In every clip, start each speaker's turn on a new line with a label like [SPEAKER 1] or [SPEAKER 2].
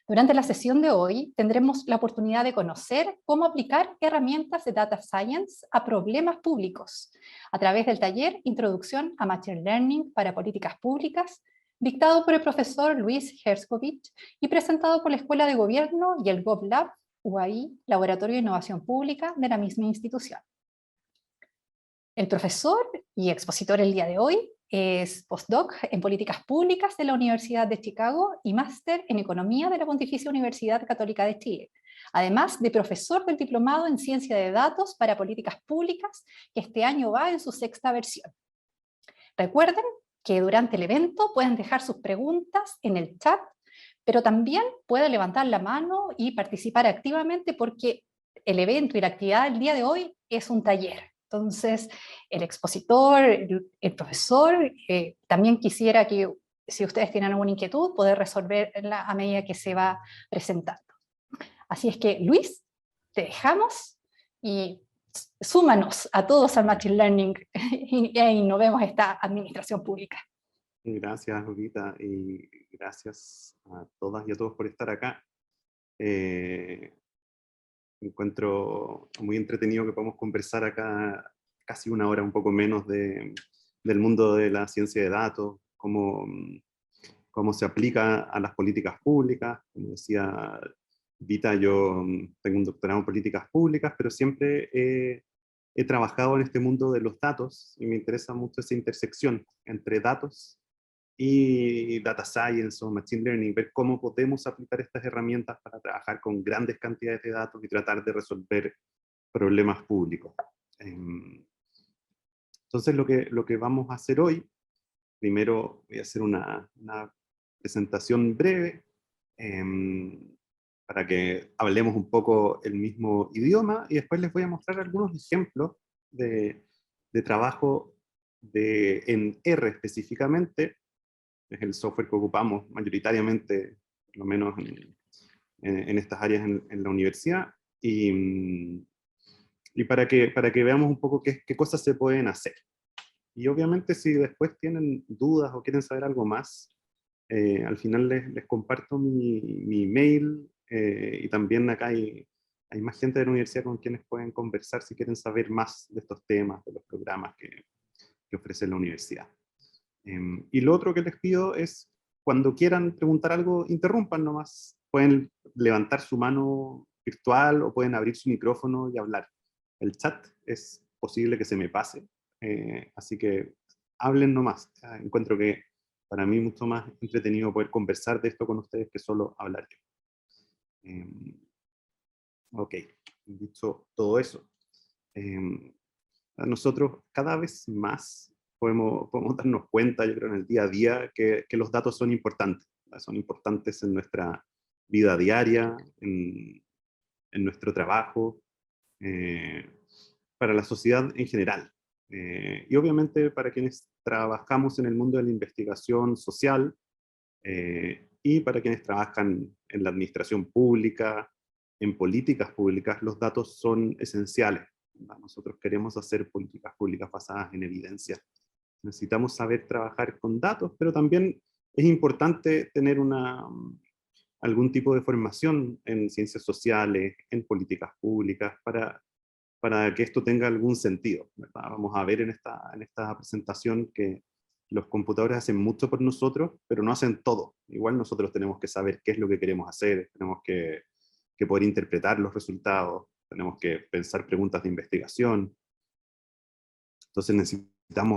[SPEAKER 1] Durante la sesión de hoy tendremos la oportunidad de conocer cómo aplicar herramientas de Data Science a problemas públicos a través del taller Introducción a Machine Learning para Políticas Públicas, dictado por el profesor Luis Herskovich y presentado por la Escuela de Gobierno y el GovLab UAI, Laboratorio de Innovación Pública de la misma institución. El profesor y expositor el día de hoy es postdoc en Políticas Públicas de la Universidad de Chicago y máster en Economía de la Pontificia Universidad Católica de Chile, además de profesor del Diplomado en Ciencia de Datos para Políticas Públicas, que este año va en su 6ª versión. Recuerden que durante el evento pueden dejar sus preguntas en el chat, pero también pueden levantar la mano y participar activamente porque el evento y la actividad del día de hoy es un taller. Entonces, el expositor, el profesor, también quisiera que, si ustedes tienen alguna inquietud, poder resolverla a medida que se va presentando. Así es que, Luis, te dejamos y súmanos a todos al Machine Learning y innovemos esta administración pública.
[SPEAKER 2] Gracias, Olita, y gracias a todas y a todos por estar acá. Encuentro muy entretenido que podamos conversar acá casi una hora, un poco menos, del mundo de la ciencia de datos, cómo se aplica a las políticas públicas. Como decía Vita, yo tengo un doctorado en políticas públicas, pero siempre he trabajado en este mundo de los datos y me interesa mucho esa intersección entre datos y data science o machine learning, ver cómo podemos aplicar estas herramientas para trabajar con grandes cantidades de datos y tratar de resolver problemas públicos. Entonces lo que vamos a hacer hoy, primero voy a hacer una presentación breve para que hablemos un poco el mismo idioma y después les voy a mostrar algunos ejemplos de trabajo en R específicamente. Es el software que ocupamos mayoritariamente, por lo menos en estas áreas en la universidad, y para que veamos un poco qué cosas se pueden hacer. Y obviamente si después tienen dudas o quieren saber algo más, al final les comparto mi email, y también acá hay más gente de la universidad con quienes pueden conversar si quieren saber más de estos temas, de los programas que ofrece la universidad. Y lo otro que les pido es, cuando quieran preguntar algo, interrumpan nomás. Pueden levantar su mano virtual o pueden abrir su micrófono y hablar. El chat es posible que se me pase, así que hablen nomás. Encuentro que para mí es mucho más entretenido poder conversar de esto con ustedes que solo hablar yo. Ok, dicho todo eso, nosotros cada vez más podemos darnos cuenta, yo creo, en el día a día, que los datos son importantes. Son importantes en nuestra vida diaria, en nuestro trabajo, eh, para la sociedad en general. Y obviamente para quienes trabajamos en el mundo de la investigación social, y para quienes trabajan en la administración pública, en políticas públicas, los datos son esenciales. Nosotros queremos hacer políticas públicas basadas en evidencia. Necesitamos saber trabajar con datos, pero también es importante tener algún tipo de formación en ciencias sociales, en políticas públicas, para que esto tenga algún sentido, ¿verdad? Vamos a ver en esta presentación que los computadores hacen mucho por nosotros, pero no hacen todo. Igual nosotros tenemos que saber qué es lo que queremos hacer, tenemos que poder interpretar los resultados, tenemos que pensar preguntas de investigación. Entonces necesitamos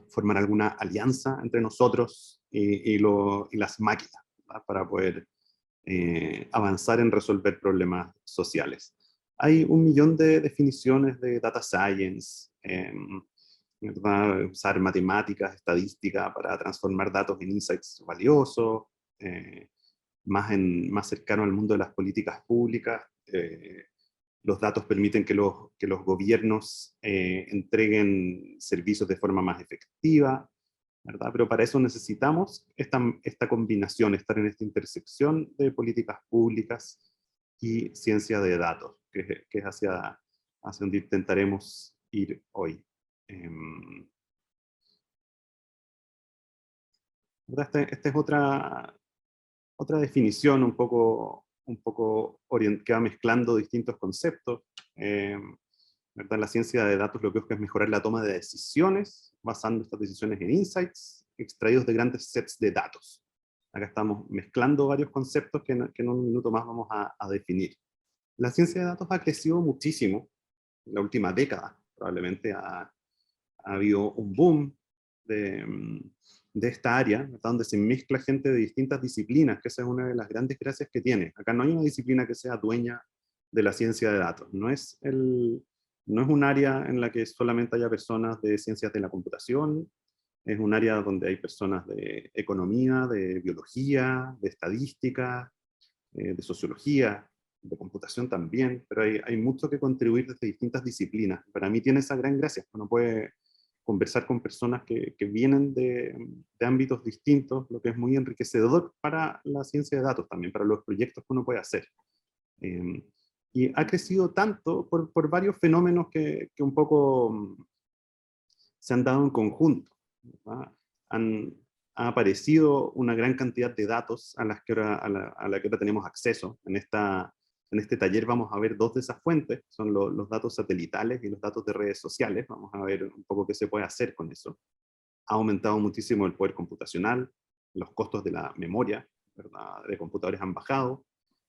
[SPEAKER 2] formar alguna alianza entre nosotros y las máquinas, ¿verdad? Para poder avanzar en resolver problemas sociales. Hay un millón de definiciones de data science, ¿verdad? Usar matemáticas, estadística para transformar datos en insights valiosos, más cercano al mundo de las políticas públicas. Los datos permiten que los gobiernos entreguen servicios de forma más efectiva, ¿verdad? Pero para eso necesitamos esta combinación, estar en esta intersección de políticas públicas y ciencia de datos, que es hacia donde intentaremos ir hoy. Esta es otra definición un poco un poco que va mezclando distintos conceptos. ¿Verdad? En la ciencia de datos lo que busca es mejorar la toma de decisiones, basando estas decisiones en insights extraídos de grandes sets de datos. Acá estamos mezclando varios conceptos que en un minuto más vamos a definir. La ciencia de datos ha crecido muchísimo en la última década. Probablemente ha habido un boom de esta área, ¿verdad? Donde se mezcla gente de distintas disciplinas, que esa es una de las grandes gracias que tiene. Acá no hay una disciplina que sea dueña de la ciencia de datos. No es un área en la que solamente haya personas de ciencias de la computación, es un área donde hay personas de economía, de biología, de estadística, de sociología, de computación también, pero hay mucho que contribuir desde distintas disciplinas. Para mí tiene esa gran gracia, uno puede conversar con personas que vienen de ámbitos distintos, lo que es muy enriquecedor para la ciencia de datos también, para los proyectos que uno puede hacer. Y ha crecido tanto por varios fenómenos que un poco se han dado en conjunto, ¿verdad? Ha aparecido una gran cantidad de datos a la que ahora tenemos acceso. En este taller vamos a ver dos de esas fuentes, son los datos satelitales y los datos de redes sociales. Vamos a ver un poco qué se puede hacer con eso. Ha aumentado muchísimo el poder computacional, los costos de la memoria, ¿verdad?, de computadores han bajado,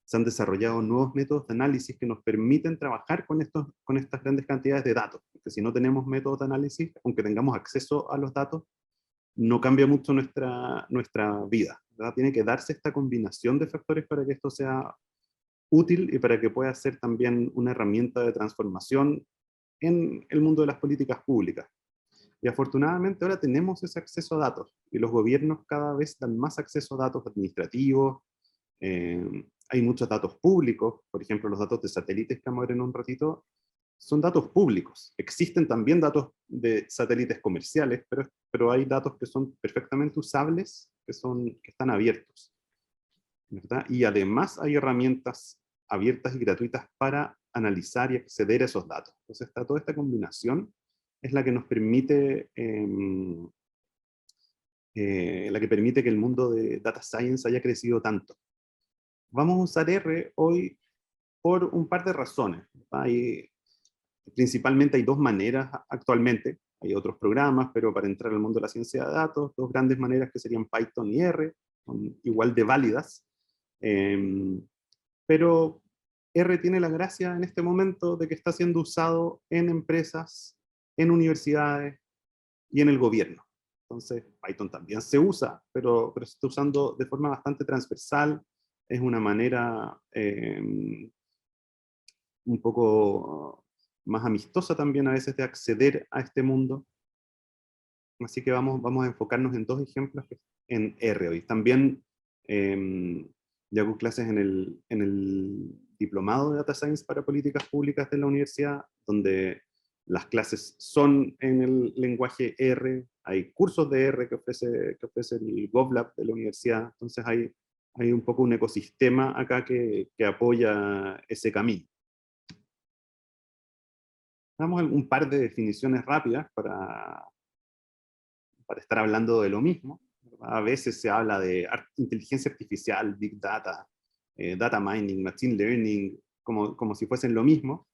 [SPEAKER 2] se han desarrollado nuevos métodos de análisis que nos permiten trabajar con estas grandes cantidades de datos, porque si no tenemos métodos de análisis, aunque tengamos acceso a los datos, no cambia mucho nuestra vida, ¿verdad? Tiene que darse esta combinación de factores para que esto sea útil y para que pueda ser también una herramienta de transformación en el mundo de las políticas públicas. Y afortunadamente ahora tenemos ese acceso a datos, y los gobiernos cada vez dan más acceso a datos administrativos, hay muchos datos públicos, por ejemplo los datos de satélites que vamos a ver en un ratito, son datos públicos. Existen también datos de satélites comerciales, pero hay datos que son perfectamente usables, que están abiertos, ¿verdad? Y además hay herramientas abiertas y gratuitas para analizar y acceder a esos datos. Entonces toda esta combinación es la que nos permite, que el mundo de data science haya crecido tanto. Vamos a usar R hoy por un par de razones. Principalmente hay dos maneras actualmente, hay otros programas, pero para entrar al mundo de la ciencia de datos, dos grandes maneras que serían Python y R, son igual de válidas, pero R tiene la gracia en este momento de que está siendo usado en empresas, en universidades y en el gobierno. Entonces Python también se usa, pero se está usando de forma bastante transversal, es una manera un poco más amistosa también a veces de acceder a este mundo. Así que vamos a enfocarnos en dos ejemplos en R hoy. También ya hago clases en el diplomado de Data Science para Políticas Públicas de la universidad, donde las clases son en el lenguaje R, hay cursos de R que ofrece el GovLab de la universidad, entonces hay un poco un ecosistema acá que apoya ese camino. Damos un par de definiciones rápidas para estar hablando de lo mismo. A veces se habla de inteligencia artificial, big data, data mining, machine learning, como si fuesen lo mismo,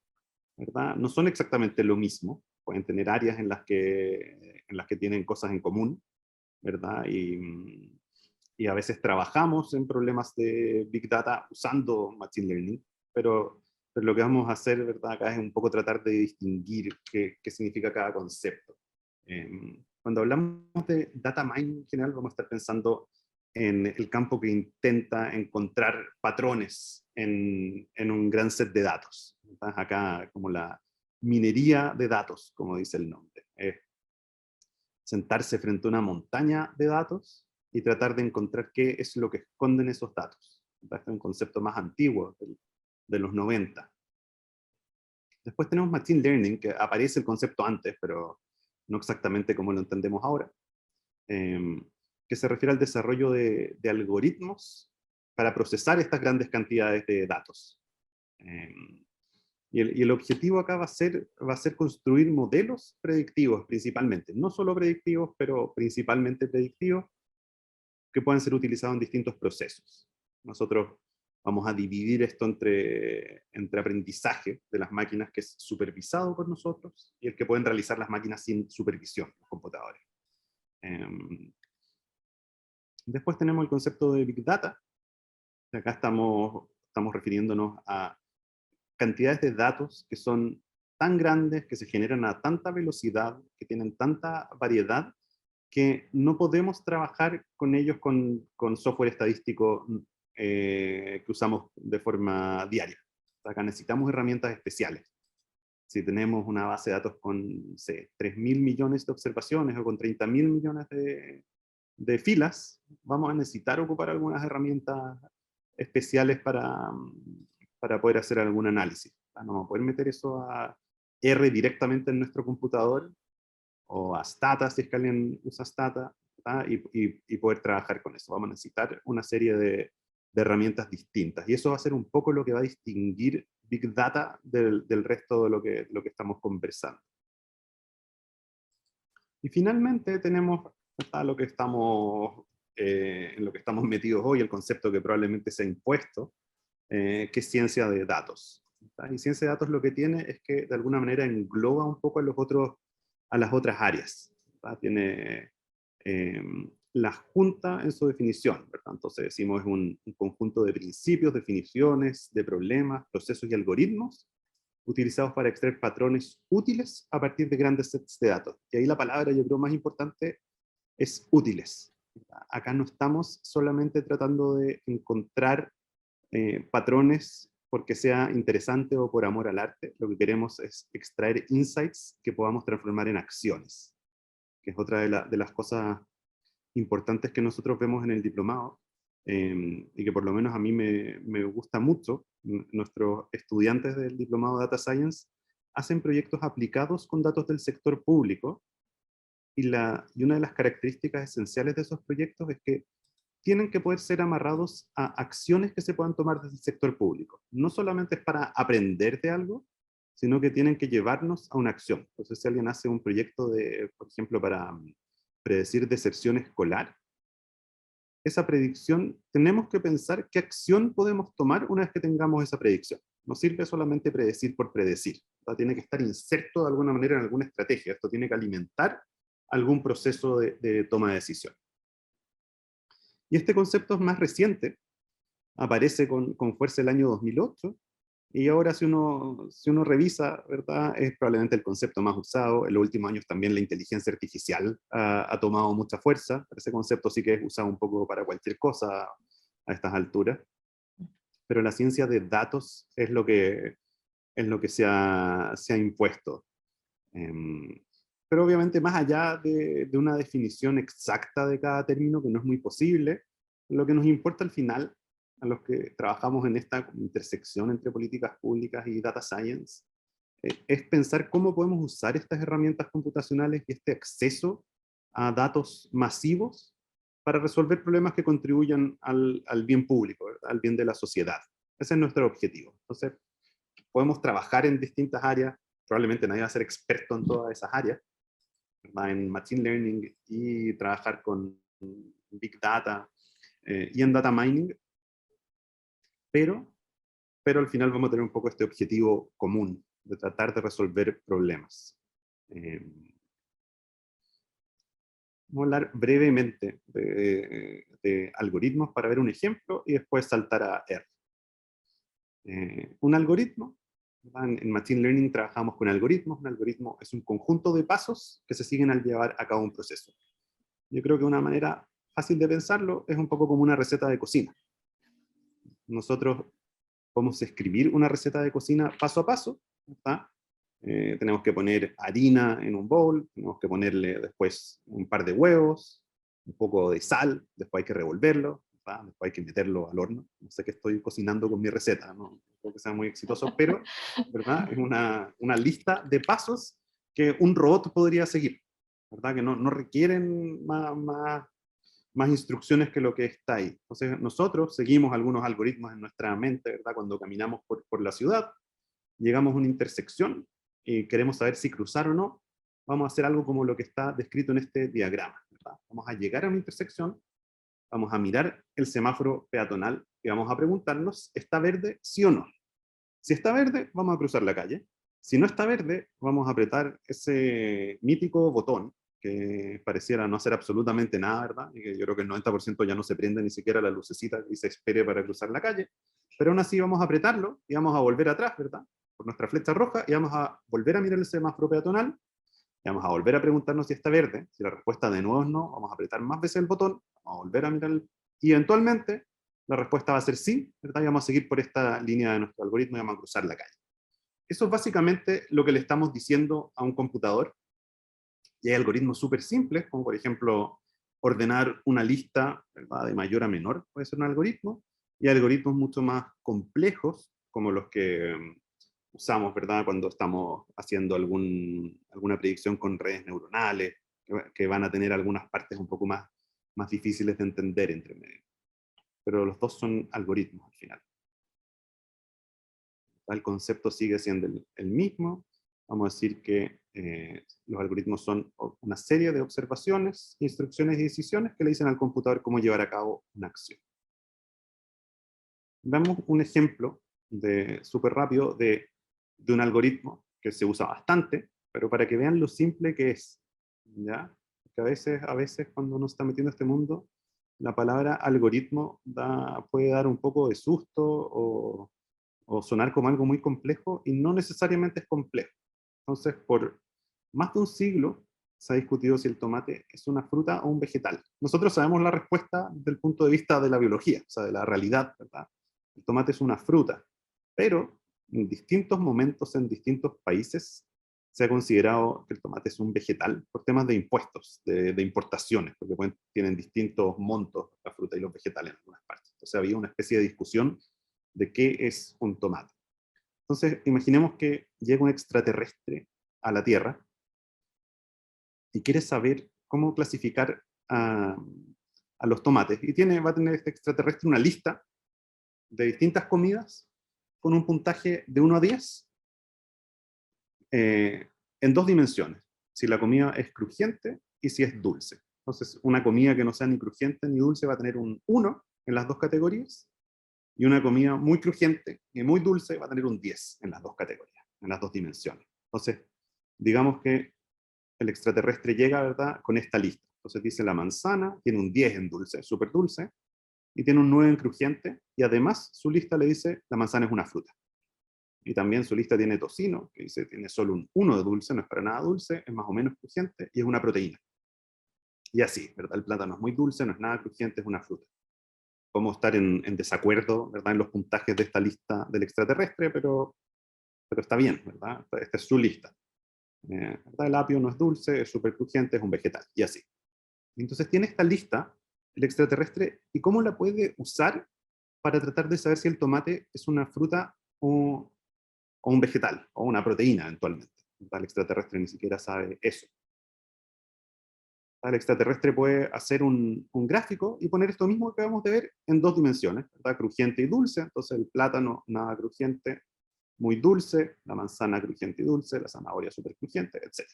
[SPEAKER 2] ¿verdad? No son exactamente lo mismo, pueden tener áreas en las que tienen cosas en común, ¿verdad? Y a veces trabajamos en problemas de big data usando machine learning, pero lo que vamos a hacer, ¿verdad?, acá es un poco tratar de distinguir qué significa cada concepto. Cuando hablamos de data mining en general, vamos a estar pensando en el campo que intenta encontrar patrones en un gran set de datos. Entonces acá como la minería de datos, como dice el nombre. Es sentarse frente a una montaña de datos y tratar de encontrar qué es lo que esconden esos datos. Este es un concepto más antiguo, de los 90. Después tenemos Machine Learning, que aparece el concepto antes, pero no exactamente como lo entendemos ahora, que se refiere al desarrollo de algoritmos para procesar estas grandes cantidades de datos. Y el objetivo acá va a ser construir modelos predictivos principalmente, no solo predictivos, pero principalmente predictivos, que pueden ser utilizados en distintos procesos. Nosotros Vamos a dividir esto entre aprendizaje de las máquinas, que es supervisado por nosotros, y el que pueden realizar las máquinas sin supervisión, los computadores. Después tenemos el concepto de Big Data. Acá estamos refiriéndonos a cantidades de datos que son tan grandes, que se generan a tanta velocidad, que tienen tanta variedad, que no podemos trabajar con ellos con software estadístico que usamos de forma diaria. Acá necesitamos herramientas especiales. Si tenemos una base de datos con, no sé, 3.000 millones de observaciones o con 30.000 millones de filas, vamos a necesitar ocupar algunas herramientas especiales para poder hacer algún análisis. No vamos a poder meter eso a R directamente en nuestro computador, o a Stata, si es que alguien usa Stata, y poder trabajar con eso. Vamos a necesitar una serie de herramientas distintas. Y eso va a ser un poco lo que va a distinguir Big Data del resto de lo que estamos conversando. Y finalmente tenemos lo que estamos, en lo que estamos metidos hoy, el concepto que probablemente se ha impuesto, que es ciencia de datos. Y ciencia de datos lo que tiene es que de alguna manera engloba un poco a las otras áreas. Tiene la junta en su definición, ¿verdad? Entonces decimos es un conjunto de principios, definiciones, de problemas, procesos y algoritmos utilizados para extraer patrones útiles a partir de grandes sets de datos. Y ahí la palabra, yo creo, más importante es útiles. Acá no estamos solamente tratando de encontrar patrones porque sea interesante o por amor al arte. Lo que queremos es extraer insights que podamos transformar en acciones, que es otra de las cosas importantes que nosotros vemos en el diplomado, y que por lo menos a mí me gusta mucho. Nuestros estudiantes del diplomado de Data Science hacen proyectos aplicados con datos del sector público, y una de las características esenciales de esos proyectos es que tienen que poder ser amarrados a acciones que se puedan tomar desde el sector público. No solamente es para aprender de algo, sino que tienen que llevarnos a una acción. Entonces, si alguien hace un proyecto por ejemplo, para predecir deserción escolar, esa predicción, tenemos que pensar qué acción podemos tomar una vez que tengamos esa predicción. No sirve solamente predecir por predecir. Tiene que estar inserto de alguna manera en alguna estrategia. Esto tiene que alimentar algún proceso de toma de decisión. Y este concepto es más reciente, aparece con fuerza el año 2008, y ahora si uno revisa, ¿verdad? Es probablemente el concepto más usado. En los últimos años también la inteligencia artificial ha tomado mucha fuerza. Ese concepto sí que es usado un poco para cualquier cosa a estas alturas. Pero la ciencia de datos es lo que se ha impuesto. Pero obviamente más allá de una definición exacta de cada término, que no es muy posible, lo que nos importa al final, a los que trabajamos en esta intersección entre políticas públicas y data science, es pensar cómo podemos usar estas herramientas computacionales y este acceso a datos masivos para resolver problemas que contribuyan al bien público, ¿verdad? Al bien de la sociedad. Ese es nuestro objetivo. Entonces, podemos trabajar en distintas áreas, probablemente nadie va a ser experto en todas esas áreas, ¿verdad? En Machine Learning, y trabajar con Big Data y en Data Mining, pero al final vamos a tener un poco este objetivo común de tratar de resolver problemas. Vamos a hablar brevemente de algoritmos para ver un ejemplo y después saltar a R. Un algoritmo, en Machine Learning trabajamos con algoritmos. Un algoritmo es un conjunto de pasos que se siguen al llevar a cabo un proceso. Yo creo que una manera fácil de pensarlo es un poco como una receta de cocina. Nosotros podemos escribir una receta de cocina paso a paso, ¿verdad? Tenemos que poner harina en un bowl, tenemos que ponerle después un par de huevos, un poco de sal, después hay que revolverlo, ¿verdad? Después hay que meterlo al horno. No sé qué estoy cocinando con mi receta, no creo que sea muy exitoso, pero ¿verdad? Es una lista de pasos que un robot podría seguir, ¿verdad? Que no requieren más instrucciones que lo que está ahí. Entonces nosotros seguimos algunos algoritmos en nuestra mente, ¿verdad? Cuando caminamos por la ciudad, llegamos a una intersección y queremos saber si cruzar o no, vamos a hacer algo como lo que está descrito en este diagrama, ¿verdad? Vamos a llegar a una intersección, vamos a mirar el semáforo peatonal y vamos a preguntarnos, ¿está verde sí o no? Si está verde, vamos a cruzar la calle. Si no está verde, vamos a apretar ese mítico botón que pareciera no hacer absolutamente nada, ¿verdad? Y que yo creo que el 90% ya no se prende ni siquiera la lucecita y se espere para cruzar la calle. Pero aún así vamos a apretarlo y vamos a volver atrás, ¿verdad? Por nuestra flecha roja, y vamos a volver a mirar el semáforo peatonal, y vamos a volver a preguntarnos si está verde. Si la respuesta de nuevo es no, vamos a apretar más veces el botón, vamos a volver a mirar y eventualmente la respuesta va a ser sí, ¿verdad? Y vamos a seguir por esta línea de nuestro algoritmo y vamos a cruzar la calle. Eso es básicamente lo que le estamos diciendo a un computador. Y hay algoritmos súper simples, como por ejemplo ordenar una lista, ¿verdad? De mayor a menor, puede ser un algoritmo, y algoritmos mucho más complejos, como los que usamos, ¿verdad? Cuando estamos haciendo alguna predicción con redes neuronales, que van a tener algunas partes un poco más difíciles de entender entre medio. Pero los dos son algoritmos al final. El concepto sigue siendo el mismo. Vamos a decir que los algoritmos son una serie de observaciones, instrucciones y decisiones que le dicen al computador cómo llevar a cabo una acción. Veamos un ejemplo súper rápido de un algoritmo que se usa bastante, pero para que vean lo simple que es, ¿ya? Porque a veces cuando uno está metiendo en este mundo, la palabra algoritmo puede dar un poco de susto o sonar como algo muy complejo, y no necesariamente es complejo. Entonces, por más de un siglo se ha discutido si el tomate es una fruta o un vegetal. Nosotros sabemos la respuesta desde el punto de vista de la biología, o sea, de la realidad, ¿verdad? El tomate es una fruta, pero en distintos momentos, en distintos países, se ha considerado que el tomate es un vegetal por temas de impuestos, de importaciones, porque tienen distintos montos la fruta y los vegetales en algunas partes. Entonces había una especie de discusión de qué es un tomate. Entonces, imaginemos que llega un extraterrestre a la Tierra y quiere saber cómo clasificar a los tomates. Y va a tener este extraterrestre una lista de distintas comidas con un puntaje de 1 a 10 en 2 dimensiones. Si la comida es crujiente y si es dulce. Entonces, una comida que no sea ni crujiente ni dulce va a tener un 1 en las 2 categorías, y una comida muy crujiente y muy dulce va a tener un 10 en las 2 categorías, en las 2 dimensiones. Entonces, digamos que el extraterrestre llega, ¿verdad?, con esta lista. Entonces dice la manzana, tiene un 10 en dulce, súper dulce, y tiene un 9 en crujiente, y además su lista le dice la manzana es una fruta. Y también su lista tiene tocino, que dice tiene solo un 1 de dulce, no es para nada dulce, es más o menos crujiente, y es una proteína. Y así, ¿verdad? El plátano es muy dulce, no es nada crujiente, es una fruta. Podemos estar en desacuerdo, ¿verdad?, en los puntajes de esta lista del extraterrestre, pero está bien, ¿verdad? Esta es su lista. ¿Verdad? El apio no es dulce, es súper crujiente, es un vegetal, y así. Entonces tiene esta lista, el extraterrestre, y cómo la puede usar para tratar de saber si el tomate es una fruta o un vegetal, o una proteína eventualmente. El extraterrestre ni siquiera sabe eso. El extraterrestre puede hacer un gráfico y poner esto mismo que acabamos de ver en 2 dimensiones, ¿verdad? Crujiente y dulce. Entonces el plátano nada crujiente, muy dulce, la manzana crujiente y dulce, la zanahoria súper crujiente, etc.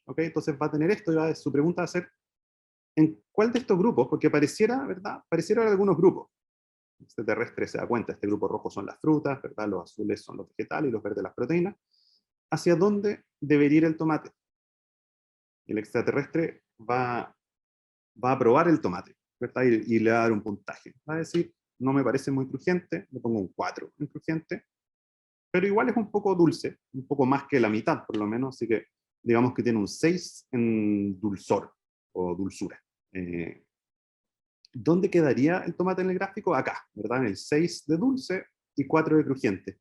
[SPEAKER 2] ¿Okay? Entonces va a tener esto, y su pregunta va a ser, ¿en cuál de estos grupos? Porque pareciera, ¿verdad? Pareciera haber algunos grupos. El extraterrestre se da cuenta, este grupo rojo son las frutas, ¿verdad? Los azules son los vegetales y los verdes las proteínas. ¿Hacia dónde debería ir el tomate? El extraterrestre va a probar el tomate, ¿verdad? Y le va a dar un puntaje. Va a decir, no me parece muy crujiente, le pongo un 4 en crujiente, pero igual es un poco dulce, un poco más que la mitad por lo menos, así que digamos que tiene un 6 en dulzor o dulzura. ¿Dónde quedaría el tomate en el gráfico? Acá, ¿verdad? En el 6 de dulce y 4 de crujiente.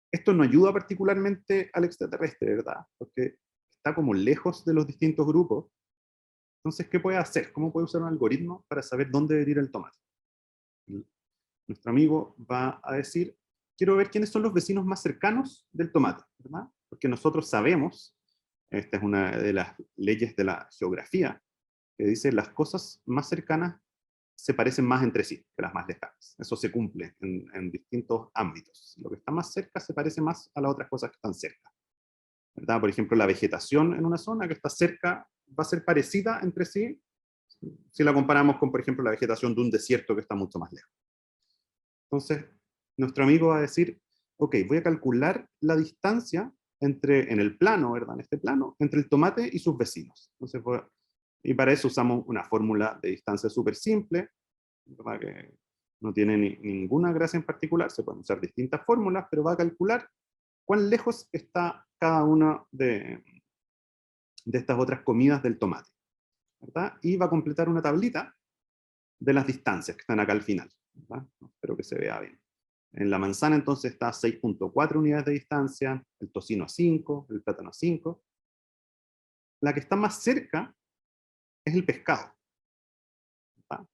[SPEAKER 2] Esto no ayuda particularmente al extraterrestre, ¿verdad? Porque está como lejos de los distintos grupos. Entonces, ¿qué puede hacer? ¿Cómo puede usar un algoritmo para saber dónde debe ir el tomate? Nuestro amigo va a decir, quiero ver quiénes son los vecinos más cercanos del tomate, ¿verdad? Porque nosotros sabemos, esta es una de las leyes de la geografía, que dice las cosas más cercanas se parecen más entre sí que las más lejanas. Eso se cumple en distintos ámbitos. Lo que está más cerca se parece más a las otras cosas que están cerca, ¿verdad? Por ejemplo, la vegetación en una zona que está cerca va a ser parecida entre sí si la comparamos con, por ejemplo, la vegetación de un desierto que está mucho más lejos. Entonces, nuestro amigo va a decir, ok, voy a calcular la distancia en el plano, ¿verdad? En este plano, entre el tomate y sus vecinos. Entonces, y para eso usamos una fórmula de distancia súper simple, ¿verdad? Que no tiene ninguna gracia en particular, se pueden usar distintas fórmulas, pero va a calcular cuán lejos está cada una de estas otras comidas del tomate, ¿verdad? Y va a completar una tablita de las distancias que están acá al final, ¿verdad? Espero que se vea bien. En la manzana entonces está a 6.4 unidades de distancia, el tocino a 5, el plátano a 5. La que está más cerca es el pescado, ¿verdad?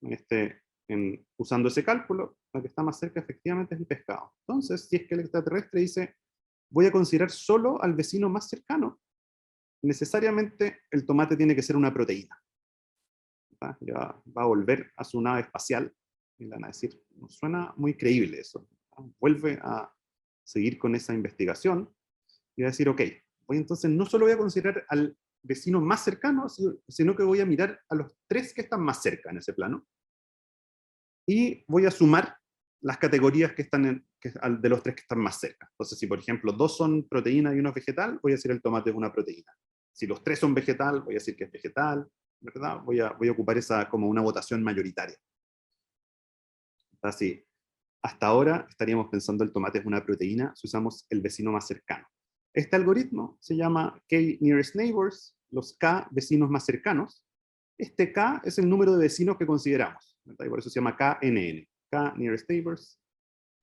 [SPEAKER 2] Usando ese cálculo, la que está más cerca efectivamente es el pescado. Entonces, si es que el extraterrestre dice, voy a considerar solo al vecino más cercano, necesariamente el tomate tiene que ser una proteína. ¿Verdad? Ya va a volver a su nave espacial y le van a decir, nos suena muy creíble eso. ¿Verdad? Vuelve a seguir con esa investigación y va a decir, ok, entonces no solo voy a considerar al vecino más cercano, sino que voy a mirar a los 3 que están más cerca en ese plano y voy a sumar las categorías que están de los 3 que están más cerca. Entonces, si por ejemplo 2 son proteína y 1 es vegetal, voy a decir el tomate es una proteína. Si los 3 son vegetal, voy a decir que es vegetal, ¿verdad? Voy a ocupar esa como una votación mayoritaria. Así, hasta ahora estaríamos pensando el tomate es una proteína si usamos el vecino más cercano. Este algoritmo se llama K-Nearest Neighbors, los K vecinos más cercanos. Este K es el número de vecinos que consideramos, ¿verdad? Y por eso se llama KNN, K-Nearest Neighbors.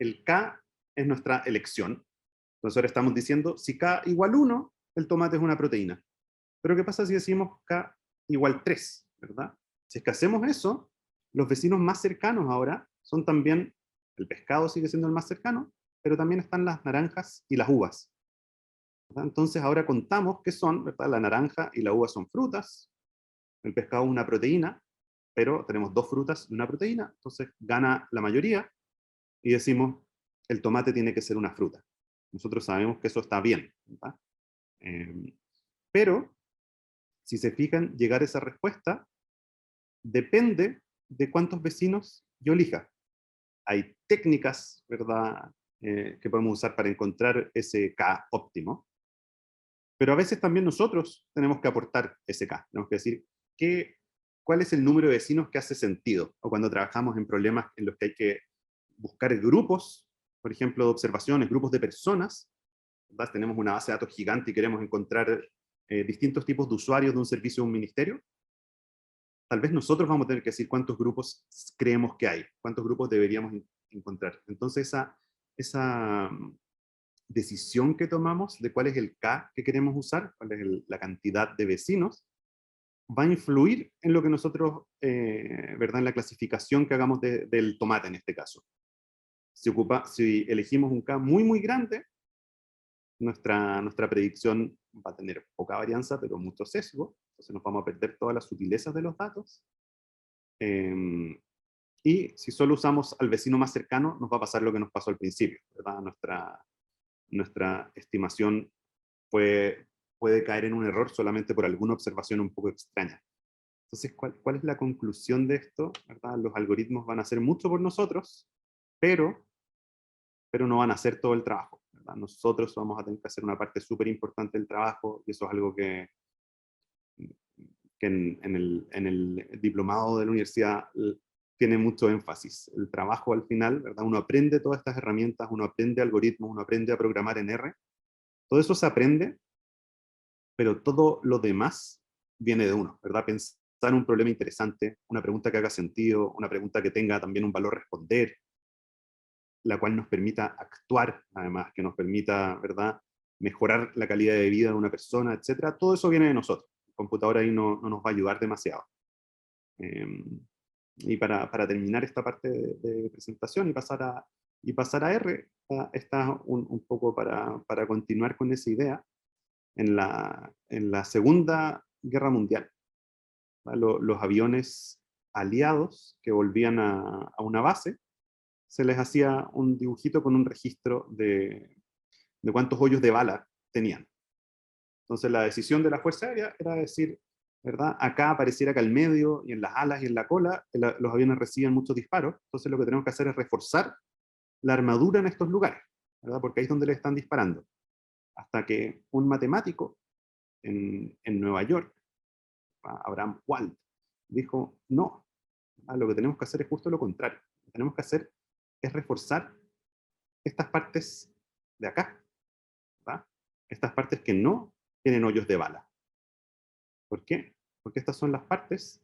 [SPEAKER 2] El K es nuestra elección. Entonces ahora estamos diciendo, si K igual 1, el tomate es una proteína. Pero ¿qué pasa si decimos K igual 3, ¿verdad? Si es que hacemos eso, los vecinos más cercanos ahora son también, el pescado sigue siendo el más cercano, pero también están las naranjas y las uvas, ¿verdad? Entonces ahora contamos qué son, ¿verdad? La naranja y la uva son frutas, el pescado es una proteína, pero tenemos 2 frutas y una proteína, entonces gana la mayoría y decimos, el tomate tiene que ser una fruta. Nosotros sabemos que eso está bien, ¿verdad? Pero, si se fijan, llegar a esa respuesta depende de cuántos vecinos yo elija. Hay técnicas, ¿verdad?, que podemos usar para encontrar ese K óptimo, pero a veces también nosotros tenemos que aportar ese K. Tenemos que decir cuál es el número de vecinos que hace sentido, o cuando trabajamos en problemas en los que hay que buscar grupos, por ejemplo, de observaciones, grupos de personas, ¿verdad? Tenemos una base de datos gigante y queremos encontrar distintos tipos de usuarios de un servicio o un ministerio. Tal vez nosotros vamos a tener que decir cuántos grupos creemos que hay, cuántos grupos deberíamos encontrar. Entonces esa decisión que tomamos de cuál es el K que queremos usar, cuál es la cantidad de vecinos, va a influir en lo que nosotros, ¿verdad?, en la clasificación que hagamos del tomate en este caso. Si elegimos un K muy, muy grande, nuestra predicción va a tener poca varianza, pero mucho sesgo, entonces nos vamos a perder todas las sutilezas de los datos. Y si solo usamos al vecino más cercano, nos va a pasar lo que nos pasó al principio, ¿verdad? Nuestra estimación puede caer en un error solamente por alguna observación un poco extraña. Entonces, ¿cuál es la conclusión de esto? ¿Verdad? Los algoritmos van a hacer mucho por nosotros, pero no van a hacer todo el trabajo, ¿verdad? Nosotros vamos a tener que hacer una parte súper importante del trabajo, y eso es algo que en el diplomado de la universidad tiene mucho énfasis. El trabajo al final, ¿verdad? Uno aprende todas estas herramientas, uno aprende algoritmos, uno aprende a programar en R. Todo eso se aprende, pero todo lo demás viene de uno, ¿verdad? Pensar en un problema interesante, una pregunta que haga sentido, una pregunta que tenga también un valor responder, la cual nos permita actuar, además, que nos permita, ¿verdad?, mejorar la calidad de vida de una persona, etcétera. Todo eso viene de nosotros. El computador ahí no nos va a ayudar demasiado. Y para terminar esta parte de presentación y pasar a R, está un poco para continuar con esa idea. En la Segunda Guerra Mundial, los aviones aliados que volvían a una base, se les hacía un dibujito con un registro de cuántos hoyos de bala tenían. Entonces la decisión de la Fuerza Aérea era decir, ¿verdad? Acá pareciera que al medio y en las alas y en la cola los aviones reciben muchos disparos, entonces lo que tenemos que hacer es reforzar la armadura en estos lugares, ¿verdad? Porque ahí es donde le están disparando. Hasta que un matemático en Nueva York, Abraham Wald, dijo, no, lo que tenemos que hacer es justo lo contrario. Lo que tenemos que hacer es reforzar estas partes de acá, ¿verdad? Estas partes que no tienen hoyos de bala. ¿Por qué? Porque estas son las partes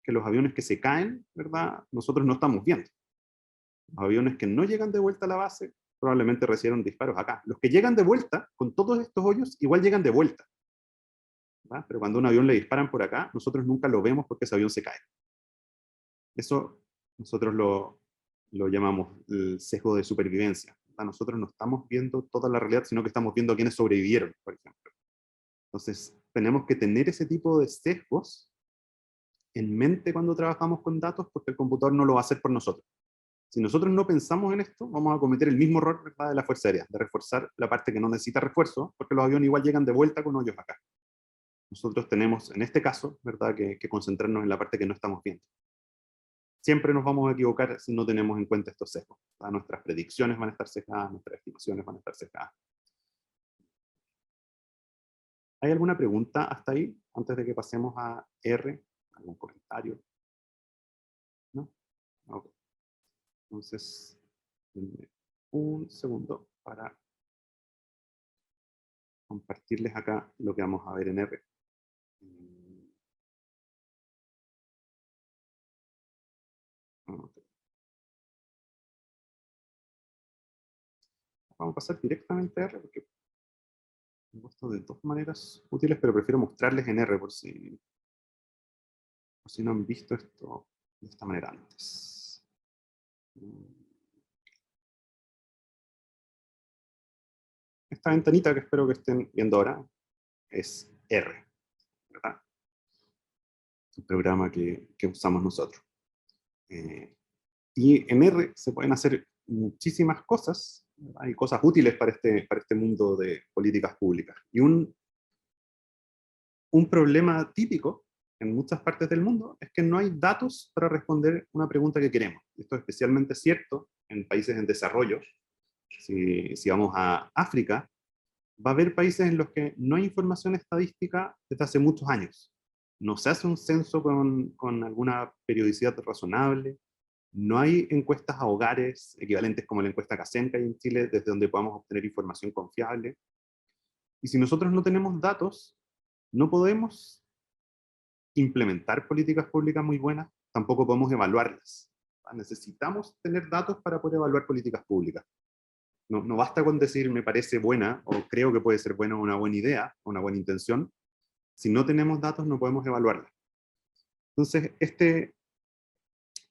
[SPEAKER 2] que los aviones que se caen, ¿verdad? Nosotros no estamos viendo. Los aviones que no llegan de vuelta a la base probablemente recibieron disparos acá. Los que llegan de vuelta, con todos estos hoyos, igual llegan de vuelta, ¿verdad? Pero cuando a un avión le disparan por acá, nosotros nunca lo vemos porque ese avión se cae. Eso nosotros lo llamamos el sesgo de supervivencia, ¿verdad? Nosotros no estamos viendo toda la realidad, sino que estamos viendo a quienes sobrevivieron, por ejemplo. Entonces, tenemos que tener ese tipo de sesgos en mente cuando trabajamos con datos, porque el computador no lo va a hacer por nosotros. Si nosotros no pensamos en esto, vamos a cometer el mismo error, ¿verdad?, de la Fuerza Aérea, de reforzar la parte que no necesita refuerzo, porque los aviones igual llegan de vuelta con hoyos acá. Nosotros tenemos, en este caso, ¿verdad?, que concentrarnos en la parte que no estamos viendo. Siempre nos vamos a equivocar si no tenemos en cuenta estos sesgos, ¿verdad? Nuestras predicciones van a estar sesgadas, nuestras estimaciones van a estar sesgadas. ¿Hay alguna pregunta hasta ahí, antes de que pasemos a R? ¿Algún comentario? ¿No? Ok. Entonces, denme un segundo para compartirles acá lo que vamos a ver en R. Okay. Vamos a pasar directamente a R, porque tengo esto de dos maneras útiles, pero prefiero mostrarles en R por si no han visto esto de esta manera antes. Esta ventanita que espero que estén viendo ahora es R, ¿verdad? Es un programa que usamos nosotros. Y en R se pueden hacer muchísimas cosas. Hay cosas útiles para este mundo de políticas públicas. Y un problema típico en muchas partes del mundo es que no hay datos para responder una pregunta que queremos. Esto es especialmente cierto en países en desarrollo. Si vamos a África, va a haber países en los que no hay información estadística desde hace muchos años. No se hace un censo con alguna periodicidad razonable. No hay encuestas a hogares equivalentes como la encuesta Kaizen que hay en Chile, desde donde podamos obtener información confiable. Y si nosotros no tenemos datos, no podemos implementar políticas públicas muy buenas, tampoco podemos evaluarlas. Necesitamos tener datos para poder evaluar políticas públicas. No basta con decir me parece buena o creo que puede ser buena o una buena idea o una buena intención. Si no tenemos datos no podemos evaluarla. Entonces,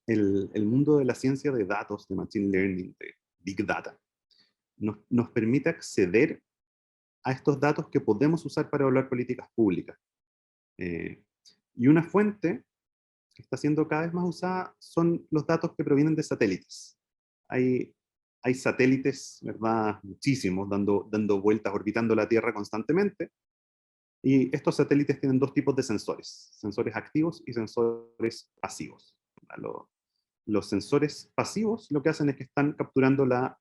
[SPEAKER 2] el mundo de la ciencia de datos, de machine learning, de big data, nos permite acceder a estos datos que podemos usar para evaluar políticas públicas. Y una fuente que está siendo cada vez más usada son los datos que provienen de satélites. Hay satélites, ¿verdad? Muchísimos, dando vueltas, orbitando la Tierra constantemente. Y estos satélites tienen dos tipos de sensores activos y sensores pasivos. Los sensores pasivos lo que hacen es que están capturando la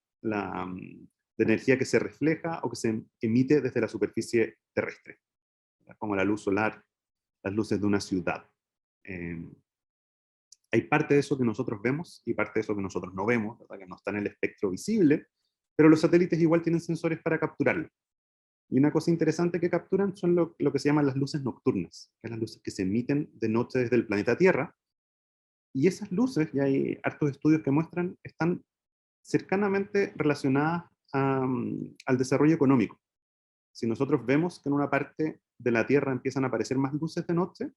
[SPEAKER 2] energía que se refleja o que se emite desde la superficie terrestre, como la luz solar, las luces de una ciudad. Hay parte de eso que nosotros vemos y parte de eso que nosotros no vemos, ¿verdad?, que no está en el espectro visible, pero los satélites igual tienen sensores para capturarlo. Y una cosa interesante que capturan son lo que se llaman las luces nocturnas, que son las luces que se emiten de noche desde el planeta Tierra. Y esas luces, y hay hartos estudios que muestran, están cercanamente relacionadas al desarrollo económico. Si nosotros vemos que en una parte de la Tierra empiezan a aparecer más luces de noche,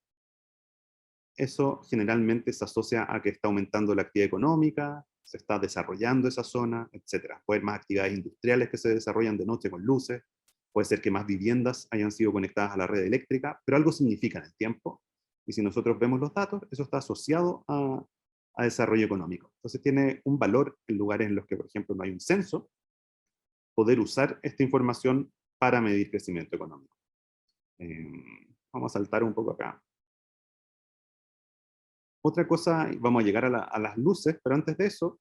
[SPEAKER 2] eso generalmente se asocia a que está aumentando la actividad económica, se está desarrollando esa zona, etc. Puede haber más actividades industriales que se desarrollan de noche con luces, puede ser que más viviendas hayan sido conectadas a la red eléctrica, pero algo significa en el tiempo. Y si nosotros vemos los datos, eso está asociado a desarrollo económico. Entonces tiene un valor en lugares en los que, por ejemplo, no hay un censo, poder usar esta información para medir crecimiento económico. Vamos a saltar un poco acá. Otra cosa, vamos a llegar a las luces, pero antes de eso,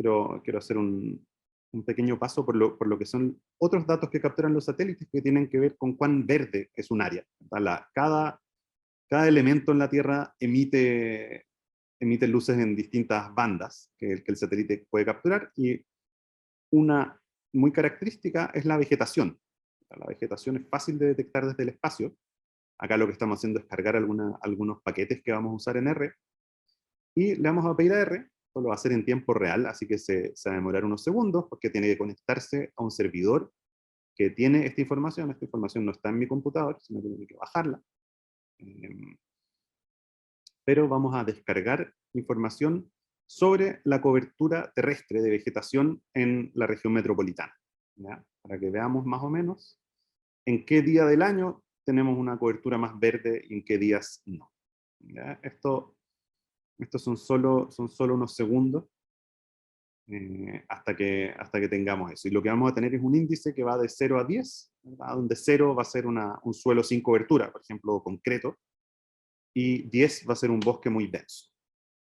[SPEAKER 2] quiero hacer un pequeño paso por lo que son otros datos que capturan los satélites que tienen que ver con cuán verde es un área. Cada elemento en la Tierra emite luces en distintas bandas que el satélite puede capturar, y una muy característica es la vegetación. La vegetación es fácil de detectar desde el espacio. Acá lo que estamos haciendo es cargar algunos paquetes que vamos a usar en R, y le vamos a pedir a R, esto lo va a hacer en tiempo real, así que se va a demorar unos segundos, porque tiene que conectarse a un servidor que tiene esta información no está en mi computador, sino que tiene que bajarla. Pero vamos a descargar información sobre la cobertura terrestre de vegetación en la región metropolitana, ¿ya? Para que veamos más o menos en qué día del año tenemos una cobertura más verde y en qué días no, ¿ya? Estos son solo unos segundos hasta que tengamos eso. Y lo que vamos a tener es un índice que va de 0 a 10, ¿verdad? Donde 0 va a ser un suelo sin cobertura, por ejemplo, concreto, y 10 va a ser un bosque muy denso.